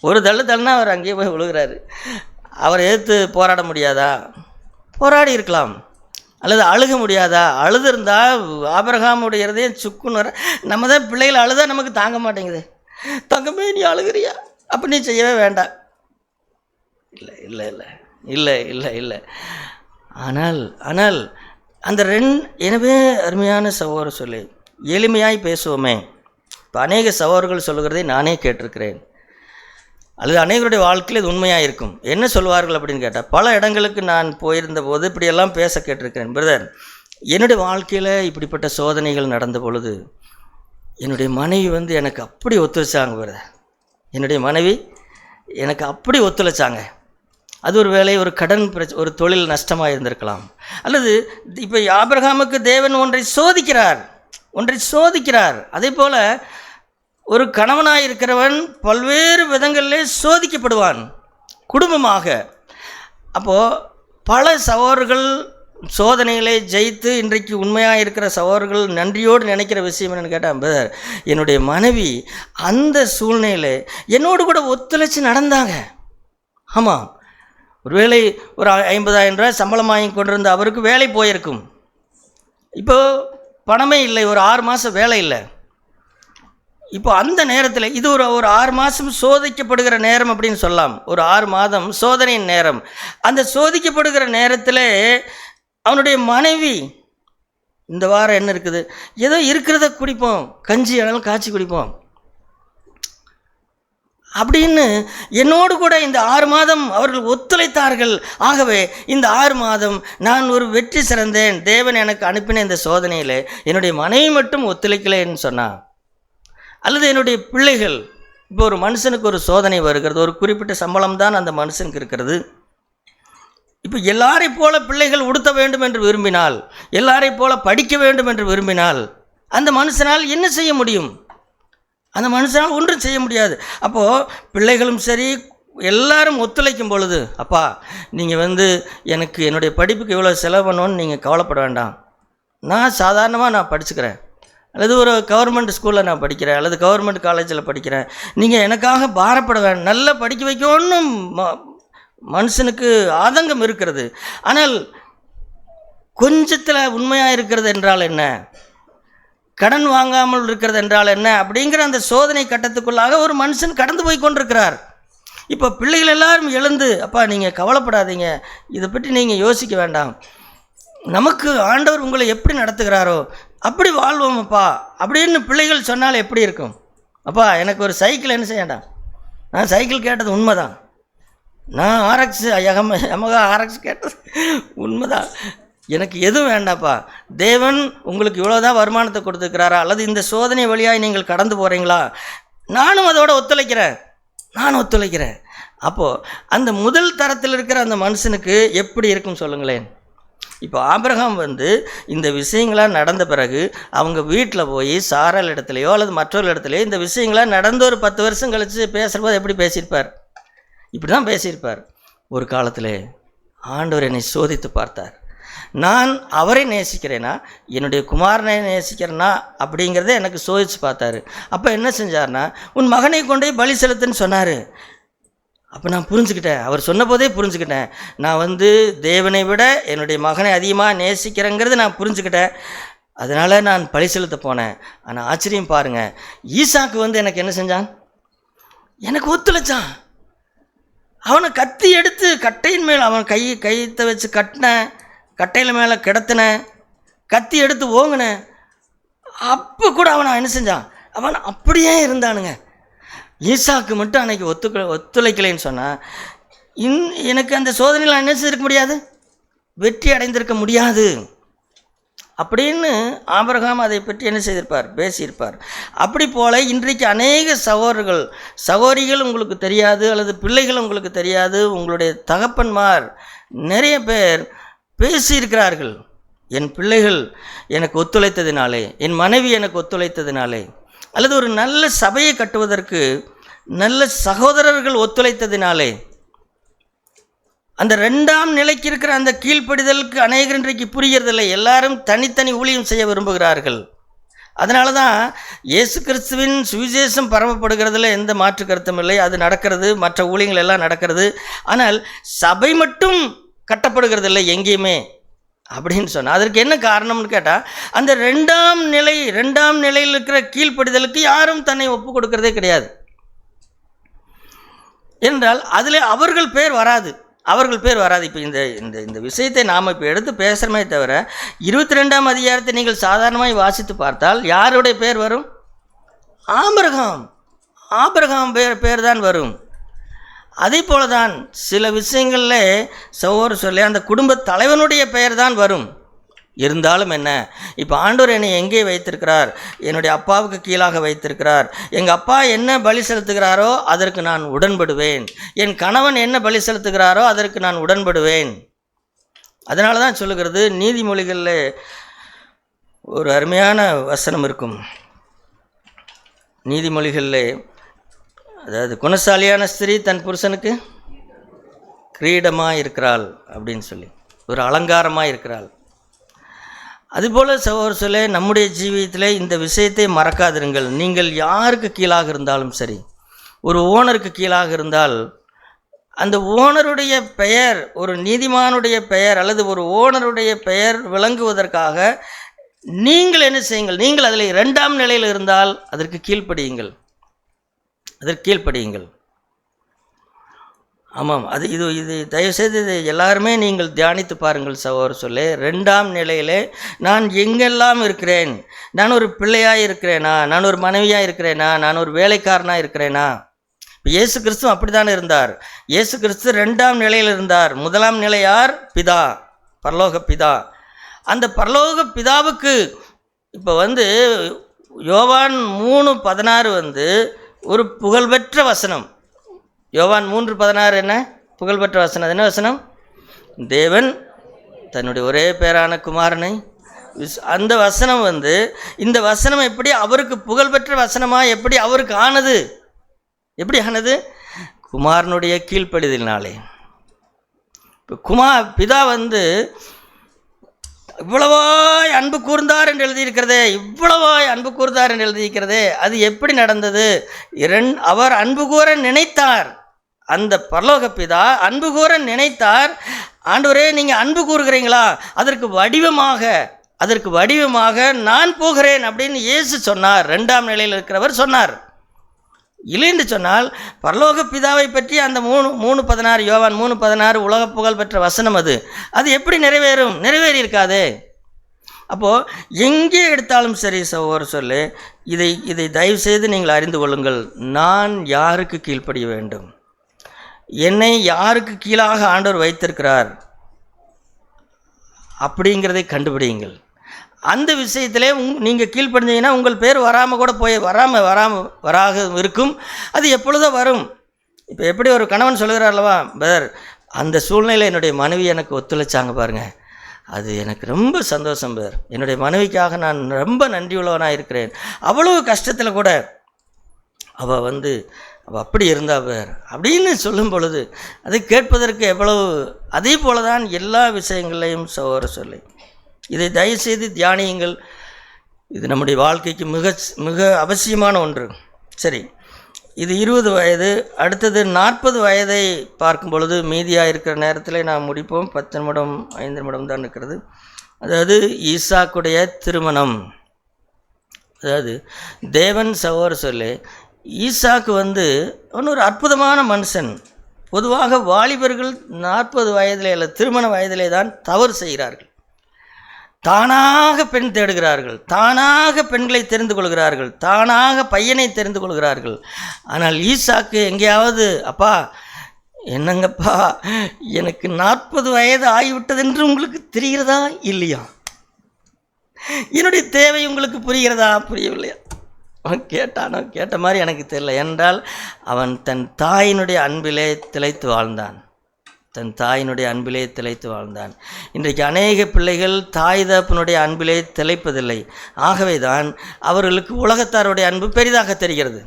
ஒரு தள்ளுனா அவர் அங்கேயே போய் விழுகிறாரு. அவர் எதிர்த்து போராட முடியாதா? போராடி இருக்கலாம். அல்லது அழுக முடியாதா? அழுதுருந்தால் ஆபிரகாமுடைய இருதயம் சுக்குன்னு வர. நம்ம தான் பிள்ளைகள் அழுதா நமக்கு தாங்க மாட்டேங்குது. தங்கமே நீ அழுகிறியா? அப்போ நீ செய்யவே வேண்டாம். இல்லை இல்லை இல்லை இல்லை இல்லை இல்லை ஆனால் அந்த எனவே அருமையான சகோதர சொல்லி எளிமையாய் பேசுவோமே. இப்போ அநேக சகோதரர்கள் சொல்லுகிறதை நானே கேட்டிருக்கிறேன், அல்லது அநேகருடைய வாழ்க்கையில் இது உண்மையாக இருக்கும். என்ன சொல்வார்கள் அப்படின்னு கேட்டால், பல இடங்களுக்கு நான் போயிருந்த போது இப்படியெல்லாம் பேச கேட்டிருக்கிறேன். பிரதர், என்னுடைய வாழ்க்கையில் இப்படிப்பட்ட சோதனைகள் நடந்த பொழுது என்னுடைய மனைவி எனக்கு அப்படி ஒத்துழைச்சாங்க. பிரதர், என்னுடைய மனைவி எனக்கு அப்படி ஒத்துழைச்சாங்க. அது ஒரு வேளை ஒரு கடன் ஒரு தொழில் நஷ்டமாக இருந்திருக்கலாம். அல்லது இப்போ ஆபிரகாமுக்கு தேவன் ஒன்றை சோதிக்கிறார். அதே போல் ஒரு கணவனாக இருக்கிறவன் பல்வேறு விதங்களிலே சோதிக்கப்படுவான் குடும்பமாக. அப்போது பல சகோதரர்கள் சோதனைகளை ஜெயித்து இன்றைக்கு உண்மையாக இருக்கிற சகோதரர்கள் நன்றியோடு நினைக்கிற விஷயம் என்னென்னு கேட்டால், பிரதர், என்னுடைய மனைவி அந்த சூழ்நிலையில் என்னோடு கூட ஒத்துழைச்சி நடந்தாங்க. ஆமாம், ஒருவேளை ஒரு 50,000 ரூபாய் சம்பளம் வாங்கி கொண்டிருந்த அவருக்கு வேலை போயிருக்கும். இப்போது பணமே இல்லை, ஒரு 6 மாதம் வேலை இல்லை. இப்போ அந்த நேரத்தில் இது ஒரு 6 மாதம் சோதிக்கப்படுகிற நேரம் அப்படின்னு சொல்லலாம். ஒரு 6 மாதம் சோதனையின் நேரம். அந்த சோதிக்கப்படுகிற நேரத்தில் அவனுடைய மனைவி, இந்த வாரம் என்ன இருக்குது, ஏதோ இருக்கிறத குடிப்போம், கஞ்சி ஆனாலும் காய்ச்சி குடிப்போம் அப்படின்னு என்னோடு கூட இந்த 6 மாதம் அவர்கள் ஒத்துழைத்தார்கள். ஆகவே இந்த 6 மாதம் நான் ஒரு வெற்றி சிறந்தேன். தேவன் எனக்கு அனுப்பின இந்த சோதனையில் என்னுடைய மனைவி மட்டும் ஒத்துழைக்கலைன்னு சொன்னான். அல்லது என்னுடைய பிள்ளைகள், இப்போ ஒரு மனுஷனுக்கு ஒரு சோதனை வருகிறது, ஒரு குறிப்பிட்ட சம்பளம் தான் அந்த மனுஷனுக்கு இருக்கிறது. இப்போ எல்லாரை போல பிள்ளைகள் உடுத்த வேண்டும் என்று விரும்பினால், எல்லாரை போல படிக்க வேண்டும் என்று விரும்பினால், அந்த மனுஷனால் என்ன செய்ய முடியும்? அந்த மனுஷனால் ஒன்றும் செய்ய முடியாது. அப்போது பிள்ளைகளும் சரி எல்லாரும் ஒத்துழைக்கும் பொழுது, அப்பா நீங்கள் எனக்கு என்னுடைய படிப்புக்கு இவ்வளோ செலவு பண்ணணும்னு நீங்கள் கவலைப்பட வேண்டாம், நான் சாதாரணமாக நான் படிச்சுக்கிறேன், அல்லது ஒரு கவர்மெண்ட் ஸ்கூலில் நான் படிக்கிறேன், அல்லது கவர்மெண்ட் காலேஜில் படிக்கிறேன், நீங்கள் எனக்காக பாரப்பட வேண்டாம், நல்லா படிக்க வைக்கணும்னு மனுஷனுக்கு ஆதங்கம் இருக்கிறது. ஆனால் கொஞ்சத்தில் உண்மையாக இருக்கிறது என்றால் என்ன, கடன் வாங்காமல் இருக்கிறது என்றால் என்ன அப்படிங்கிற அந்த சோதனை கட்டத்துக்குள்ளாக ஒரு மனுஷன் கடந்து போய் கொண்டிருக்கிறார். இப்போ பிள்ளைகள் எல்லாரும் எழுந்து, அப்பா நீங்கள் கவலைப்படாதீங்க, இதை பற்றி நீங்கள் யோசிக்க வேண்டாம், நமக்கு ஆண்டவர் உங்களை எப்படி நடத்துகிறாரோ அப்படி வாழ்வோம் அப்பா அப்படின்னு பிள்ளைகள் சொன்னால் எப்படி இருக்கும்? அப்பா எனக்கு ஒரு சைக்கிள் என்ன செய்ய வேண்டாம், நான் சைக்கிள் கேட்டது உண்மைதான், நான் ஆர்எக்ஸ் யமகா ஆர்எக்ஸ் கேட்டது உண்மைதான், எனக்கு எதுவும் வேண்டாப்பா, தேவன் உங்களுக்கு இவ்வளோதான் வருமானத்தை கொடுத்துருக்கிறாரா, அல்லது இந்த சோதனை வழியாக நீங்கள் கடந்து போகிறீங்களா, நானும் அதோட ஒத்துழைக்கிறேன். அப்போது அந்த முதல் தரத்தில் இருக்கிற அந்த மனுஷனுக்கு எப்படி இருக்கும் சொல்லுங்களேன். இப்போ ஆபிரகாம் இந்த விஷயங்களாக நடந்த பிறகு அவங்க வீட்டில் போய் சாராள் இடத்துலையோ அல்லது மற்றொரு இடத்துலையோ இந்த விஷயங்களாக நடந்து ஒரு 10 வருஷம் கழித்து பேசுகிறபோது எப்படி பேசியிருப்பார்? இப்படி தான் பேசியிருப்பார். ஒரு காலத்தில் ஆண்டவர் என்னை சோதித்து பார்த்தார், நான் அவரை நேசிக்கிறேனா என்னுடைய குமாரனை நேசிக்கிறேனா அப்படிங்கிறத எனக்கு சோதித்து பார்த்தாரு. அப்போ என்ன செஞ்சார்னா, உன் மகனை கொண்டு போய் பலி செலுத்துன்னு சொன்னார். அப்போ நான் புரிஞ்சுக்கிட்டேன், அவர் சொன்ன போதே புரிஞ்சுக்கிட்டேன், நான் தேவனை விட என்னுடைய மகனை அதிகமாக நேசிக்கிறேங்கிறது நான் புரிஞ்சுக்கிட்டேன், அதனால் நான் பலி செலுத்த போனேன். ஆனால் ஆச்சரியம் பாருங்கள், ஈசாக்கு எனக்கு என்ன செஞ்சான்? எனக்கு ஒத்துழைச்சான். அவனை கத்தி எடுத்து கட்டையின் மேல் அவன் கையத்தை வச்சு கட்டினேன், கட்டையில் மேலே கிடத்தினேன், கத்தி எடுத்து ஓங்கினேன். அப்போ கூட அவனை என்ன செஞ்சான்? அவன் அப்படியே இருந்தானுங்க. ஈசாக்கு மட்டும் அன்றைக்கி ஒத்துழைக்கலைன்னு சொன்னால் எனக்கு அந்த சோதனையில் என்ன செய்திருக்க முடியாது, வெற்றி அடைந்திருக்க முடியாது அப்படின்னு ஆபிரகாம் அதை பற்றி என்ன செய்திருப்பார்? பேசியிருப்பார். அப்படி போல் இன்றைக்கு அநேக சகோதரிகள் உங்களுக்கு தெரியாது, அல்லது பிள்ளைகள் உங்களுக்கு தெரியாது, உங்களுடைய தகப்பன்மார் நிறைய பேர் பேசியிருக்கிறார்கள். என் பிள்ளைகள் எனக்கு ஒத்துழைத்ததினாலே, என் மனைவி எனக்கு ஒத்துழைத்ததினாலே, அல்லது ஒரு நல்ல சபையை கட்டுவதற்கு நல்ல சகோதரர்கள் ஒத்துழைத்ததினாலே, அந்த 2ஆம் நிலைக்கு இருக்கிற அந்த கீழ்ப்படிதலுக்கு அநேகர் இன்றைக்கு புரியறதில்லை. எல்லாரும் தனித்தனி ஊழியம் செய்ய விரும்புகிறார்கள். அதனால தான் இயேசு கிறிஸ்துவின் சுவிசேஷம் பரவப்படுகிறதுல எந்த மாற்று கருத்தும் இல்லை, அது நடக்கிறது, மற்ற ஊழியங்கள் எல்லாம் நடக்கிறது. ஆனால் சபை மட்டும் கட்டப்படுகிறதில்லை எங்கேயுமே அப்படின்னு சொன்னால் அதற்கு என்ன காரணம்னு கேட்டால், அந்த 2ஆம் நிலையில் இருக்கிற கீழ்ப்படிதலுக்கு யாரும் தன்னை ஒப்பு கொடுக்கறதே கிடையாது. என்றால் அதில் அவர்கள் பேர் வராது. இப்போ இந்த விஷயத்தை நாம் இப்போ எடுத்து பேசுகிறமே தவிர 22ஆம் அதிகாரத்தை நீங்கள் சாதாரணமாக வாசித்து பார்த்தால் யாருடைய பேர் வரும்? ஆபிரகாம் பேர் தான் வரும். அதே போல தான் சில விஷயங்களில் சகோதரர் சொல்லி அந்த குடும்ப தலைவனுடைய பெயர் தான் வரும். இருந்தாலும் என்ன, இப்போ ஆண்டவர் என்னை எங்கே வைத்திருக்கிறார்? என்னுடைய அப்பாவுக்கு கீழாக வைத்திருக்கிறார். எங்கள் அப்பா என்ன பலி செலுத்துகிறாரோ அதற்கு நான் உடன்படுவேன், என் கணவன் என்ன பலி செலுத்துகிறாரோ அதற்கு நான் உடன்படுவேன். அதனால தான் சொல்லுகிறது, நீதிமொழிகளில் ஒரு அருமையான வசனம் இருக்கும். நீதிமொழிகளில், அதாவது குணசாலியான ஸ்திரீ தன் புருஷனுக்கு கிரீடமாக இருக்கிறாள் அப்படின்னு சொல்லி, ஒரு அலங்காரமாக இருக்கிறாள். அதுபோல் சகோதரர் சொல்ல, நம்முடைய ஜீவியத்தில் இந்த விஷயத்தை மறக்காதிருங்கள். நீங்கள் யாருக்கு கீழாக இருந்தாலும் சரி, ஒரு ஓனருக்கு கீழாக இருந்தால் அந்த ஓனருடைய பெயர், ஒரு நீதிமானுடைய பெயர் அல்லது ஒரு ஓனருடைய பெயர் விளங்குவதற்காக நீங்கள் என்ன செய்யுங்கள்? நீங்கள் அதில் 2ஆம் நிலையில் இருந்தால் அதற்கு கீழ்ப்படியுங்கள். ஆமாம், இது தயவுசெய்து இது எல்லாருமே நீங்கள் தியானித்து பாருங்கள் சகோதரர் சொல்லே. 2ஆம் நிலையிலே நான் எங்கெல்லாம் இருக்கிறேன்? நான் ஒரு பிள்ளையாக இருக்கிறேனா? நான் ஒரு மனைவியாக இருக்கிறேனா? நான் ஒரு வேலைக்காரனாக இருக்கிறேனா? இப்போ இயேசு கிறிஸ்து அப்படி தானே இருந்தார். இயேசு கிறிஸ்து 2ஆம் நிலையில் இருந்தார். 1ஆம் நிலை யார்? பிதா, பரலோக பிதா. அந்த பரலோக பிதாவுக்கு இப்போ யோவான் 3:16 ஒரு புகழ்பெற்ற வசனம். யோவான் 3:16 என்ன புகழ்பெற்ற வசனம்? என்ன வசனம்? தேவன் தன்னுடைய ஒரே பேரான குமாரனை அந்த வசனம் இந்த வசனம் எப்படி அவருக்கு புகழ்பெற்ற வசனமாக எப்படி அவருக்கு ஆனது? எப்படி ஆனது? குமாரனுடைய கீழ்ப்படிதலினாலே. இப்போ பிதா இவ்வளவாய் அன்பு கூர்ந்தார் என்று எழுதியிருக்கிறதே, இவ்வளவாய் அன்பு கூர்ந்தார் என்று எழுதியிருக்கிறதே, அது எப்படி நடந்தது? அவர் அன்பு கூற நினைத்தார். அந்த பரலோக பிதா அன்பு கூற நினைத்தார். ஆண்டவரே, நீங்கள் அன்பு கூறுகிறீங்களா? அதற்கு வடிவமாக நான் போகிறேன் அப்படின்னு இயேசு சொன்னார். 2ஆம் நிலையில் இருக்கிறவர் சொன்னார். இல்லைன்னு சொன்னால் பரலோக பிதாவை பற்றி அந்த 3:16 யோவான் 3:16 உலக புகழ் பெற்ற வசனம் அது எப்படி நிறைவேறும்? நிறைவேறி இருக்காதே. அப்போது எங்கே எடுத்தாலும் சரி சொல்லு, இதை தயவு செய்து நீங்கள் அறிந்து கொள்ளுங்கள். நான் யாருக்கு கீழ்ப்படிய வேண்டும்? என்னை யாருக்கு கீழாக ஆண்டவர் வைத்திருக்கிறார் அப்படிங்கிறதை கண்டுபிடியுங்கள். அந்த விஷயத்திலே நீங்கள் கீழ்ப்படிஞ்சீங்கன்னா உங்கள் பேர் வராமல் கூட வராக இருக்கும். அது எப்பொழுதோ வரும். இப்போ எப்படி ஒரு கணவன் சொல்கிறார் அல்லவா, பிரதர், அந்த சூழ்நிலை என்னுடைய மனைவி எனக்கு ஒத்துழைச்சாங்க பாருங்கள், அது எனக்கு ரொம்ப சந்தோஷம் பிரதர். என்னுடைய மனைவிக்காக நான் ரொம்ப நன்றியுள்ளவனாக இருக்கிறேன். அவ்வளவு கஷ்டத்தில் கூட அவள் அப்படி இருந்தா பேர் அப்படின்னு சொல்லும் பொழுது அதை கேட்பதற்கு எவ்வளவு. அதே போல தான் எல்லா விஷயங்களையும் சொல்லி இதை தயவுசெய்து தியானியுங்கள். இது நம்முடைய வாழ்க்கைக்கு மிக மிக அவசியமான ஒன்று. சரி, இது 20 வயது. அடுத்தது 40 வயதை பார்க்கும் பொழுது மீதியாக இருக்கிற நேரத்தில் நாம் முடிப்போம். 10 நிமிடம் 5 நிமிடம் தான் இருக்கிறது. அதாவது ஈசாக்குடைய திருமணம். அதாவது தேவன் சொல்லி ஈசாக்கு அவன் ஒரு அற்புதமான மனுஷன். பொதுவாக வாலிபர்கள் 40 வயதிலே அல்ல திருமண வயதிலே தான் தவறு செய்கிறார்கள். தானாக பெண் தேடுகிறார்கள், தானாக பெண்களை தெரிந்து கொள்கிறார்கள், தானாக பையனை தெரிந்து கொள்கிறார்கள். ஆனால் ஈசாக்கு எங்கேயாவது, அப்பா என்னங்கப்பா எனக்கு 40 வயது ஆகிவிட்டது என்று உங்களுக்கு தெரிகிறதா இல்லையா? என்னுடைய தேவை உங்களுக்கு புரிகிறதா புரியவில்லையா? அவன் கேட்ட மாதிரி எனக்கு தெரியல. என்றால் அவன் தன் தாயினுடைய அன்பிலே திளைத்து வாழ்ந்தான். இன்றைக்கு அநேக பிள்ளைகள் தாய் தகப்பனுடைய அன்பிலே திளைப்பதில்லை. ஆகவே தான் அவர்களுக்கு உலகத்தாருடைய அன்பு பெரிதாக தெரிகிறது.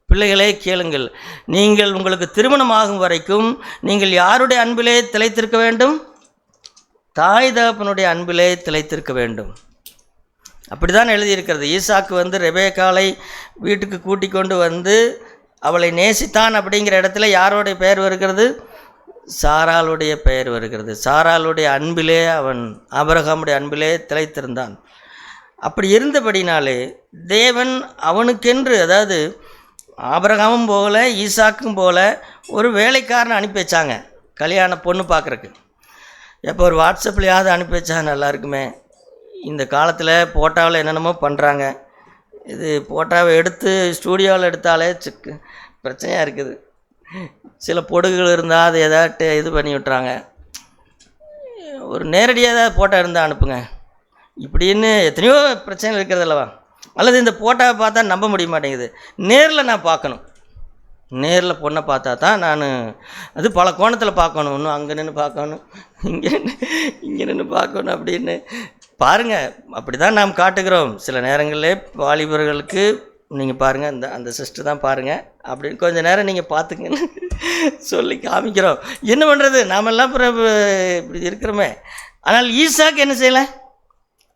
பிள்ளைகளே கேளுங்கள், நீங்கள் உங்களுக்கு திருமணமாகும் வரைக்கும் நீங்கள் யாருடைய அன்பிலே திளைத்திருக்க வேண்டும்? தாய் தகப்பனுடைய அன்பிலே திளைத்திருக்க வேண்டும். அப்படிதான் எழுதியிருக்கிறது. ஈசாக்கு ரெபேக்காளை வீட்டுக்கு கூட்டிக் கொண்டு அவளை நேசித்தான். அப்படிங்கிற இடத்துல யாரோடைய பெயர் வருகிறது? சாராளுடைய பெயர் வருகிறது. சாராளுடைய அன்பிலே அவன் ஆபிரகாமுடைய அன்பிலே திளைத்திருந்தான். அப்படி இருந்தபடினாலே தேவன் அவனுக்கென்று, அதாவது ஆபிரகாமும் போகல ஈசாக்கும் போல ஒரு வேலைக்காரனை அனுப்பி வச்சாங்க கல்யாண பொண்ணு பார்க்குறக்கு. எப்போ ஒரு வாட்ஸ்அப்லையாவது அனுப்பி வச்சா நல்லா இருக்குமே. இந்த காலத்தில் போட்டாவில் என்னென்னமோ பண்ணுறாங்க. இது போட்டாவை எடுத்து ஸ்டூடியோவில் எடுத்தாலே பிரச்சனையாக இருக்குது. சில பொடுகுகள் இருந்தால் அதை ஏதாட்டு இது பண்ணி விட்டுறாங்க. ஒரு நேரடியாக ஏதாவது போட்டோ இருந்தால் அனுப்புங்க இப்படின்னு எத்தனையோ பிரச்சனைகள் இருக்கிறது அல்லவா. அல்லது இந்த போட்டோவை பார்த்தா நம்ப முடிய மாட்டேங்குது. நேரில் நான் பார்க்கணும். நேரில் பொண்ணை பார்த்தா தான் நான் அது பல கோணத்தில் பார்க்கணும். இன்னும் அங்கே நின்று பார்க்கணும், இங்கே நின்று பார்க்கணும் அப்படின்னு பாருங்கள். அப்படி தான் நாம் காட்டுகிறோம். சில நேரங்களில் வாலிபர்களுக்கு நீங்கள் பாருங்கள், அந்த சிஸ்டர் தான் பாருங்கள் அப்படின்னு கொஞ்சம் நேரம் நீங்கள் பார்த்துங்கன்னு சொல்லி காமிக்கிறோம். என்ன பண்ணுறது, நாமெல்லாம் இப்படி இருக்கிறோமே. ஆனால் ஈசாக்கு என்ன செய்யலை?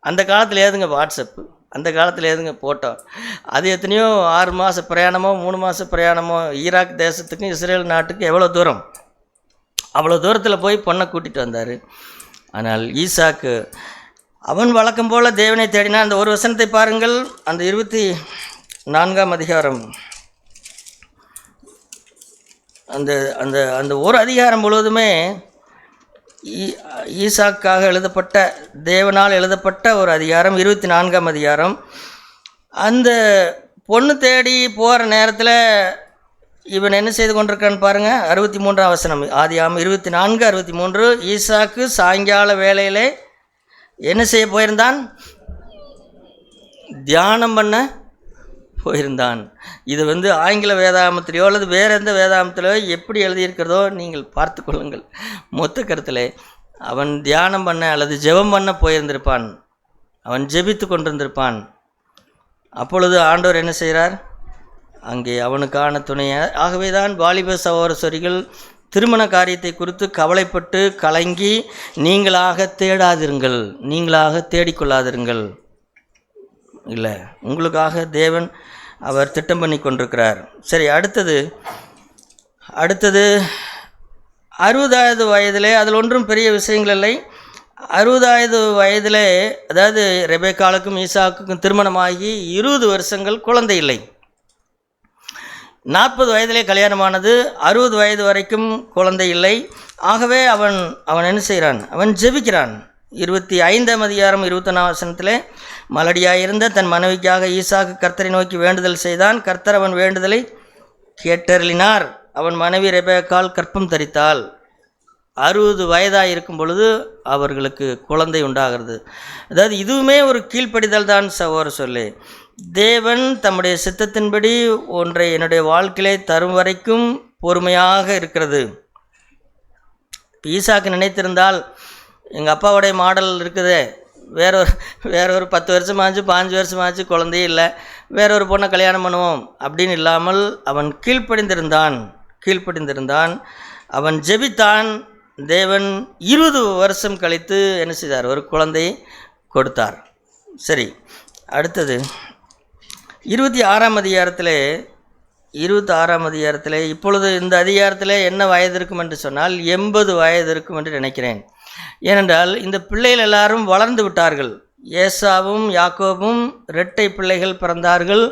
அந்த காலத்தில் ஏதுங்க வாட்ஸ்அப்பு, அந்த காலத்தில் ஏதுங்க போட்டோ. அது எத்தனையோ 6 மாத பிரயாணமோ 3 மாத பிரயாணமோ ஈராக் தேசத்துக்கும் இஸ்ரேல் நாட்டுக்கும் எவ்வளோ தூரம், அவ்வளோ தூரத்தில் போய் பொண்ணை கூட்டிகிட்டு வந்தார். ஆனால் ஈசாக்கு அவன் வழக்கம் போல் தேவனை தேடினான். அந்த ஒரு வசனத்தை பாருங்கள். அந்த 24ஆம் அதிகாரம், அந்த அந்த அந்த ஒரு அதிகாரம் முழுவதுமே ஈசாக்காக எழுதப்பட்ட, தேவனால் எழுதப்பட்ட ஒரு அதிகாரம். 24ஆம் அதிகாரம். அந்த பொண்ணு தேடி போகிற நேரத்தில் இவன் என்ன செய்து கொண்டிருக்கான்னு பாருங்கள். 63ஆம் வசனம், ஆதியாகமம் 24:63. ஈசாக்கு சாயங்கால வேளையிலே என்ன செய்ய போயிருந்தான்? தியானம் பண்ண போயிருந்தான். இது ஆங்கில வேதாகமத்திலையோ அல்லது வேறு எந்த வேதாகமத்திலையோ எப்படி எழுதியிருக்கிறதோ நீங்கள் பார்த்து கொள்ளுங்கள். மொத்த கருத்தில் அவன் தியானம் பண்ண அல்லது ஜெபம் பண்ண போயிருந்திருப்பான். அவன் ஜெபித்து கொண்டிருந்திருப்பான். அப்பொழுது ஆண்டவர் என்ன செய்கிறார்? அங்கே அவனுக்கான துணையை. ஆகவே தான் வாலிப சகோதரிகள் திருமண காரியத்தை குறித்து கவலைப்பட்டு கலங்கி நீங்களாக தேடாதிருங்கள், நீங்களாக தேடிக்கொள்ளாதிருங்கள். இல்லை, உங்களுக்காக தேவன் அவர் திட்டம் பண்ணி கொண்டிருக்கிறார். சரி, அடுத்தது 60வது வயதிலே, அதில் ஒன்றும் பெரிய விஷயங்கள் இல்லை. 60வது வயதிலே, அதாவது ரெபெக்காளுக்கும் ஈசாக்குக்கும் திருமணமாகி 20 வருஷங்கள் குழந்தை இல்லை. 40 வயதிலே கல்யாணமானது, 60 வயது வரைக்கும் குழந்தை இல்லை. ஆகவே அவன் என்ன செய்கிறான்? அவன் ஜெபிக்கிறான். 25ஆம் அதிகாரம் 24ஆம் வசனத்திலே, மலடியாயிருந்த தன் மனைவிக்காக ஈசாக்கு கர்த்தரை நோக்கி வேண்டுதல் செய்தான். கர்த்தர் அவன் வேண்டுதலை கேட்டருளினார். அவன் மனைவி ரெபெக்காள் கற்பம் தரித்தாள். 60 வயதாக இருக்கும் பொழுது அவர்களுக்கு குழந்தை உண்டாகிறது. அதாவது இதுவுமே ஒரு கீழ்ப்படிதல் தான் சொல்லு. தேவன் தம்முடைய சித்தத்தின்படி ஒன்றை என்னுடைய வாழ்க்கையிலே தரும் வரைக்கும் பொறுமையாக இருக்கிறது. ஈசாக்கு நினைத்திருந்தால், எங்கள் அப்பாவுடைய மாடல் இருக்குதே, வேற ஒரு 10 வருஷமாச்சு 5 வருஷமாச்சு குழந்தையே இல்லை, வேற ஒரு பொண்ணை கல்யாணம் பண்ணுவோம் அப்படின்னு இல்லாமல் அவன் கீழ்ப்படிந்திருந்தான். அவன் ஜெபித்தான். தேவன் 20 வருஷம் கழித்து என்ன செய்தார்? ஒரு குழந்தையை கொடுத்தார். சரி, அடுத்தது 26ஆம் அதிகாரத்தில் இப்பொழுது இந்த அதிகாரத்தில் என்ன வயது இருக்கும் என்று சொன்னால் 80 வயது இருக்கும் என்று நினைக்கிறேன். ஏனென்றால் இந்த பிள்ளைகள் எல்லாரும் வளர்ந்து விட்டார்கள். ஏசாவும் யாக்கோபும் இரட்டை பிள்ளைகள் பிறந்தார்கள்.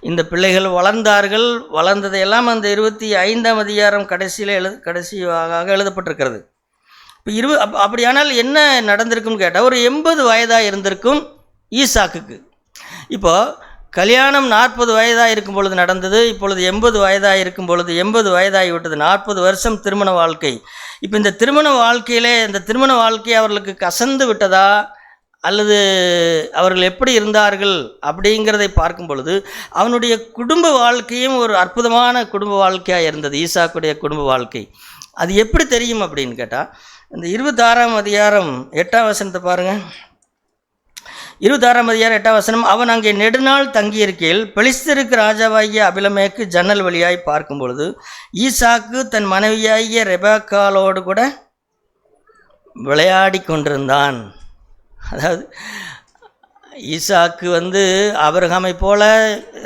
இந்த பிள்ளைகள் வளர்ந்தார்கள். வளர்ந்ததையெல்லாம் அந்த 25ஆம் அதிகாரம் கடைசியாக எழுதப்பட்டிருக்கிறது. இப்போ அப்படியானால் என்ன நடந்திருக்குன்னு கேட்டால், ஒரு 80 வயதாக இருந்திருக்கும் ஈசாக்குக்கு. இப்போது கல்யாணம் 40 வயதாக இருக்கும் பொழுது நடந்தது. இப்பொழுது 80 வயதாக இருக்கும் பொழுது 80 வயதாகிவிட்டது. 40 வருஷம் திருமண வாழ்க்கை. இப்போ இந்த திருமண வாழ்க்கை அவர்களுக்கு கசந்து விட்டதா அல்லது அவர்கள் எப்படி இருந்தார்கள் அப்படிங்கிறதை பார்க்கும் பொழுது அவனுடைய குடும்ப வாழ்க்கையும் ஒரு அற்புதமான குடும்ப வாழ்க்கையாக இருந்தது. ஈசாக்குடைய குடும்ப வாழ்க்கை அது எப்படி தெரியும் அப்படின்னு கேட்டால், இந்த 26ஆம் அதிகாரம் 8ஆம் வசனத்தை பாருங்கள். 26ஆம் அதிகாரம் 8ஆம் வசனம், அவன் அங்கே நெடுநாள் தங்கியிருக்கையில் பெலிஸ்தருக்கு ராஜாவாகிய அபிலமேக்கு ஜன்னல் வழியாய் பார்க்கும் பொழுது ஈசாக்கு தன் மனைவியாகிய ரெபெக்காளோடு கூட விளையாடி கொண்டிருந்தான். அதாவது ஈசாக்கு ஆபிரகாமை போல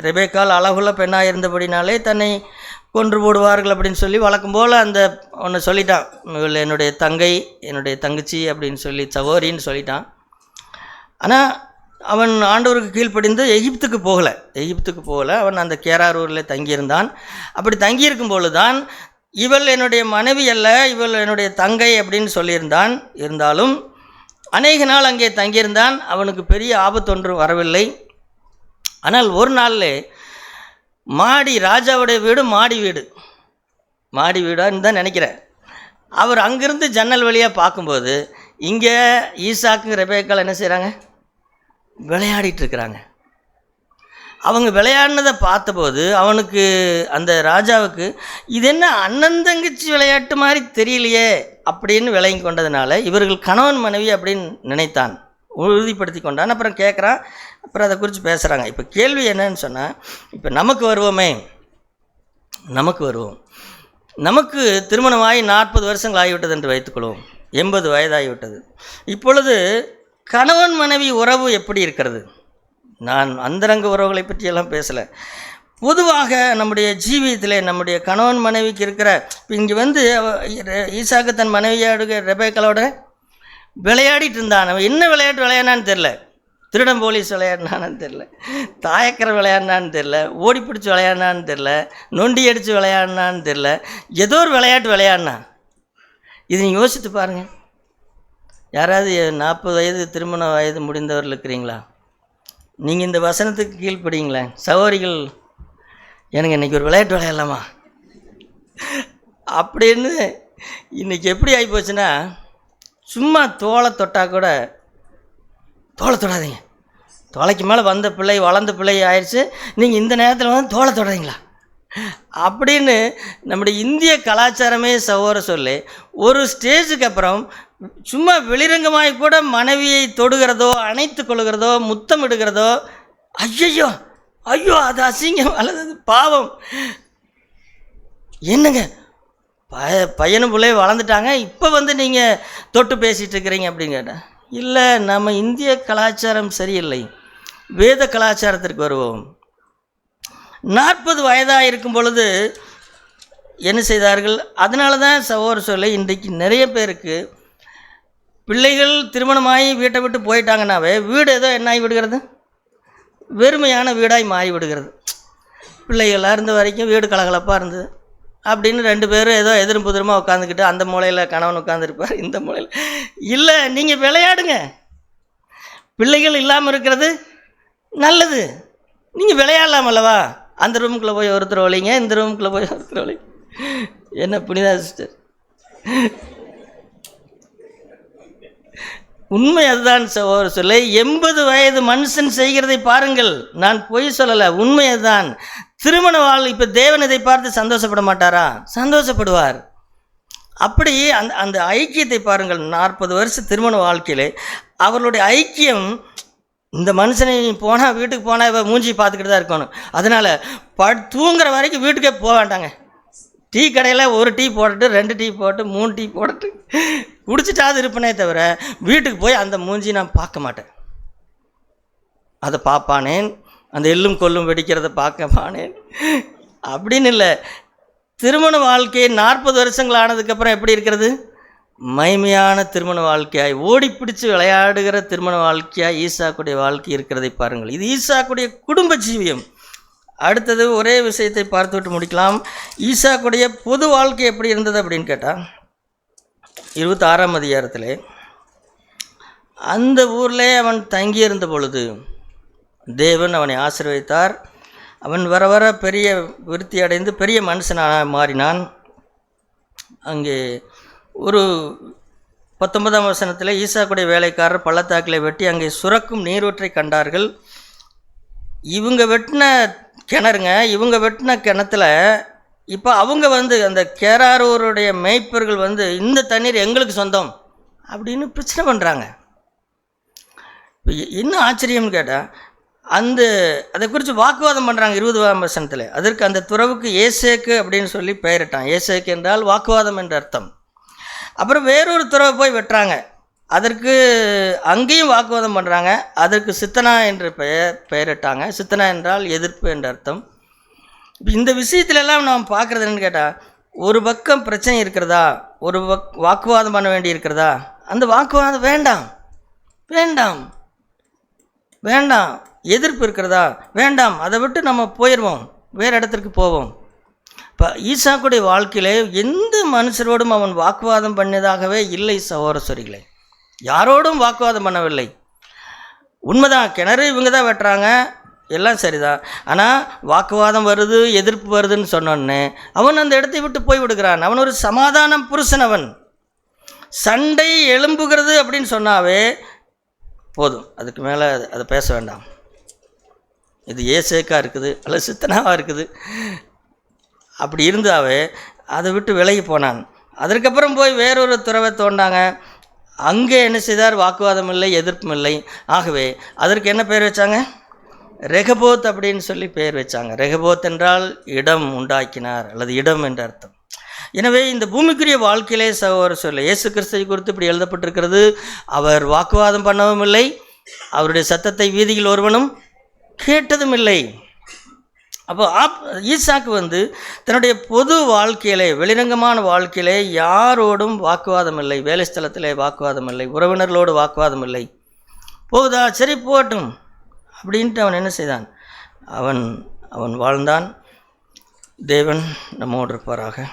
ரெபெக்காள் அழகுள்ள பெண்ணாக இருந்தபடினாலே தன்னை கொன்று போடுவார்கள் அப்படின்னு சொல்லி வழக்கம் போல் அந்த ஒன்று சொல்லிட்டான். என்னுடைய தங்கை, என்னுடைய தங்கச்சி அப்படின்னு சொல்லி சகோதரின்னு சொல்லிட்டான். ஆனால் அவன் ஆண்டவருக்கு கீழ்ப்படிந்து எகிப்துக்கு போகலை. அவன் அந்த கேராரூரில் தங்கியிருந்தான். அப்படி தங்கியிருக்கும் பொழுது தான் இவள் என்னுடைய மனைவி அல்ல, இவள் என்னுடைய தங்கை அப்படின்னு சொல்லியிருந்தான். இருந்தாலும் அநேக நாள் அங்கே தங்கியிருந்தான். அவனுக்கு பெரிய ஆபத்தொன்று வரவில்லை. ஆனால் ஒரு நாளில் ராஜாவுடைய வீடு மாடி வீடான்னு தான் நினைக்கிறேன். அவர் அங்கிருந்து ஜன்னல் வழியாக பார்க்கும்போது இங்கே ஈசாக்கு ரெபெக்காள் என்ன செய்கிறாங்க? விளையாடிட்டுருக்கிறாங்க. அவங்க விளையாடினதை பார்த்தபோது அவனுக்கு, அந்த ராஜாவுக்கு, இது என்ன அண்ணன் தங்கச்சி விளையாட்டு மாதிரி தெரியலையே அப்படின்னு விளங்கி கொண்டதுனால இவர்கள் கணவன் மனைவி அப்படின்னு நினைத்தான், உறுதிப்படுத்தி கொண்டான். அப்புறம் கேட்குறான், அப்புறம் அதை குறித்து பேசுகிறாங்க. இப்போ கேள்வி என்னன்னு சொன்னால், இப்போ நமக்கு வருவோம். நமக்கு திருமணமாகி 40 வருஷங்கள் ஆகிவிட்டது என்று வைத்துக்கொள்வோம். 80 வயதாகிவிட்டது. இப்பொழுது கணவன் மனைவி உறவு எப்படி இருக்கிறது? நான் அந்தரங்க உறவுகளை பற்றியெல்லாம் பேசலை. பொதுவாக நம்முடைய ஜீவியத்தில் நம்முடைய கணவன் மனைவிக்கு இருக்கிற, இப்போ இங்கே ஈசாக்கு தன் மனைவியோட ரெபெக்காளோட விளையாடிட்டு இருந்தான். அவன் என்ன விளையாட்டு விளையாடினான்னு தெரில. திருடன் போலீஸ் விளையாடினான்னு தெரில, தாயக்கரை விளையாடினான்னு தெரில, ஓடி பிடிச்சி விளையாடினான்னு தெரில, நொண்டி அடித்து விளையாடினான்னு தெரில, ஏதோ ஒரு விளையாட்டு விளையாடினான். இது நீங்கள் யோசித்து பாருங்கள். யாராவது 40 வயது திருமண வயது முடிந்தவர்கள் இருக்கிறீங்களா? நீங்கள் இந்த வசனத்துக்கு கீழ்ப்படிங்களேன். சகோதரிகள், எனக்கு இன்றைக்கி ஒரு விளையாட்டு விளையாடலாமா அப்படின்னு இன்றைக்கி எப்படி ஆகிப்போச்சுன்னா, சும்மா தோலை தொட்டால் கூட, தோலை தொடாதீங்க, தோலைக்கு மேலே வளர்ந்த பிள்ளை ஆயிடுச்சு, நீங்கள் இந்த நேரத்தில் தோலை தொடாதீங்களா அப்படின்னு நம்முடைய இந்திய கலாச்சாரமே சகோதர சொல்லி ஒரு ஸ்டேஜுக்கு அப்புறம் சும்மா வெளிரங்கமாய் கூட மனைவியை தொடுகிறதோ அணைத்து கொள்கிறதோ முத்தமிடுகிறதோ ஐயோ ஐயோ அது அசிங்கம் அல்லது பாவம். என்னங்க பையனும் பிள்ளைய வளர்ந்துட்டாங்க, இப்போ நீங்கள் தொட்டு பேசிகிட்டு இருக்கிறீங்க அப்படின்னு கேட்டேன். இல்லை, நம்ம இந்திய கலாச்சாரம் சரியில்லை, வேத கலாச்சாரத்திற்கு வருவோம். 40 வயதாக இருக்கும் பொழுது என்ன செய்தார்கள்? அதனால தான் சகோதர சொல்ல இன்றைக்கு நிறைய பேருக்கு பிள்ளைகள் திருமணமாகி வீட்டை விட்டு போயிட்டாங்கன்னாவே வீடு ஏதோ என்னாகி விடுகிறது, வெறுமையான வீடாய் மாறி விடுகிறது. பிள்ளைகளாக இருந்த வரைக்கும் வீடு கலகலப்பாக இருந்தது அப்படின்னு 2 பேரும் ஏதோ எதிரும் புதிரமாக உட்காந்துக்கிட்டு அந்த மூலையில் கணவன் உட்காந்துருப்பார், இந்த மூலையில் இல்லை. நீங்கள் விளையாடுங்க, பிள்ளைகள் இல்லாமல் இருக்கிறது நல்லது. நீங்கள் விளையாடலாம் அல்லவா? அந்த ரூமுக்குள்ளே போய் ஒருத்தர் ஒழிங்க, இந்த ரூமுக்குள்ளே போய் ஒருத்தர் ஒழிங்க. என்ன புனிதா சிஸ்டர்? உண்மை அதுதான் சகோதர சொல்ல. 80 வயது மனுஷன் செய்கிறதை பாருங்கள், நான் பொய் சொல்லலை, உண்மை அதுதான். திருமண இப்போ தேவன் இதை பார்த்து சந்தோஷப்பட மாட்டாரா? சந்தோஷப்படுவார். அப்படி அந்த ஐக்கியத்தை பாருங்கள். 40 வருஷ திருமண வாழ்க்கையிலே அவர்களுடைய ஐக்கியம். இந்த மனுஷனை போனால் வீட்டுக்கு போனால் இவ மூஞ்சி பார்த்துக்கிட்டு தான் இருக்கணும். அதனால் தூங்குற வரைக்கும் வீட்டுக்கே போக வேண்டாங்க. டீ கடையில் 1 டீ போட்டுட்டு 2 டீ போட்டு 3 டீ போட்டுட்டு குடிச்சிட்டாது இருப்பனே தவிர வீட்டுக்கு போய் அந்த மூஞ்சி நான் பார்க்க மாட்டேன். அதை பார்ப்பானேன், அந்த எள்ளும் கொல்லும் வெடிக்கிறத பார்க்கப்பானேன் அப்படின்னு இல்லை. திருமண வாழ்க்கை 40 வருஷங்கள் ஆனதுக்கப்புறம் எப்படி இருக்கிறது? மைமையான திருமண வாழ்க்கையாய், ஓடி பிடிச்சு விளையாடுகிற திருமண வாழ்க்கையாய் ஈசாக்குடைய வாழ்க்கை இருக்கிறதை பாருங்கள். இது ஈசாக்குடைய குடும்ப ஜீவியம். அடுத்தது ஒரே விஷயத்தை பார்த்து விட்டு முடிக்கலாம். ஈசாக்குடைய பொது வாழ்க்கை எப்படி இருந்தது அப்படின்னு கேட்டால் 26ஆம் அதிகாரத்தில் அந்த ஊரில் அவன் தங்கியிருந்த பொழுது தேவன் அவனை ஆசீர்வதித்தார். அவன் வர வர பெரிய விருத்தி அடைந்து பெரிய மனுஷனாக மாறினான். அங்கே ஒரு 19ஆம் வசனத்தில் ஈசாக்குடைய வேலைக்காரர் பள்ளத்தாக்கில் வெட்டி அங்கே சுரக்கும் நீரூற்றை கண்டார்கள். இவங்க வெட்டின கிணறுங்க, இவங்க வெட்டின கிணத்துல இப்போ அவங்க அந்த கேராரூருடைய மேய்ப்பர்கள் இந்த தண்ணீர் எங்களுக்கு சொந்தம் அப்படின்னு பிரச்சனை பண்ணுறாங்க. இப்போ என்ன ஆச்சரியம்னு கேட்டால் அதை குறித்து வாக்குவாதம் பண்ணுறாங்க 20ஆம் வசனத்தில். அதற்கு அந்த துறவுக்கு ஏசேக்கு அப்படின்னு சொல்லி பெயரிட்டான். ஏசேக்கு என்றால் வாக்குவாதம் என்ற அர்த்தம். அப்புறம் வேறொரு துறவை போய் வெட்டுறாங்க, அதற்கு அங்கேயும் வாக்குவாதம் பண்ணுறாங்க. அதற்கு சித்தனா என்று பெயரிட்டாங்க. சித்தனா என்றால் எதிர்ப்பு என்ற அர்த்தம். இந்த விஷயத்துலலாம் நாம் பார்க்குறது என்னன்னு கேட்டால், ஒரு பக்கம் பிரச்சனை இருக்கிறதா, ஒரு வாக்குவாதம் பண்ண வேண்டி இருக்கிறதா, அந்த வாக்குவாதம் வேண்டாம் வேண்டாம் வேண்டாம். எதிர்ப்பு இருக்கிறதா, வேண்டாம், அதை விட்டு நம்ம போயிடுவோம், வேறு இடத்திற்கு போவோம். இப்போ ஈசாக்குடைய வாழ்க்கையிலே எந்த மனுஷரோடும் அவன் வாக்குவாதம் பண்ணதாகவே இல்லை சகோதரர்களே. யாரோடும் வாக்குவாதம் பண்ணவில்லை. உண்மைதான், கிணறு இவங்க தான் வெட்டுறாங்க, எல்லாம் சரிதான். ஆனால் வாக்குவாதம் வருது, எதிர்ப்பு வருதுன்னு சொன்னோன்னே அவன் அந்த இடத்தை விட்டு போய் விடுகிறான். அவன் ஒரு சமாதானம் புருஷன். அவன் சண்டை எழும்புகிறது அப்படின்னு சொன்னாவே போதும், அதுக்கு மேலே அதை பேச வேண்டாம். இது ஏசேக்கா இருக்குது அல்லது சித்தனாவாக இருக்குது, அப்படி இருந்தாவே அதை விட்டு விலகி போனான். அதற்கப்புறம் போய் வேறொரு துறவை தோண்டாங்க. அங்கே என்ன செய்தார்? வாக்குவாதம் இல்லை, எதிர்ப்பும் இல்லை. ஆகவே அதற்கு என்ன பெயர் வச்சாங்க? ரெகபோத் அப்படின்னு சொல்லி பெயர் வச்சாங்க. ரெகபோத் என்றால் இடம் உண்டாக்கினார் அல்லது இடம் என்ற அர்த்தம். எனவே இந்த பூமிக்குரிய வாழ்க்கையிலே சகோதர சொல்ல இயேசு கிறிஸ்துவை குறித்து இப்படி எழுதப்பட்டிருக்கிறது. அவர் வாக்குவாதம் பண்ணவும் இல்லை, அவருடைய சத்தத்தை வீதியில் ஒருவனும் கேட்டதும் இல்லை. அப்போ ஈசாக்கு தன்னுடைய பொது வாழ்க்கையிலே, வெளிரங்கமான வாழ்க்கையிலே யாரோடும் வாக்குவாதம் இல்லை, வேலை ஸ்தலத்திலே வாக்குவாதம் இல்லை, உறவினர்களோடு வாக்குவாதம் இல்லை. போகுதா, சரி போகட்டும் அப்படின்ட்டு அவன் என்ன செய்தான்? அவன் வாழ்ந்தான். தேவன் நம்மோடு இருப்பாராக.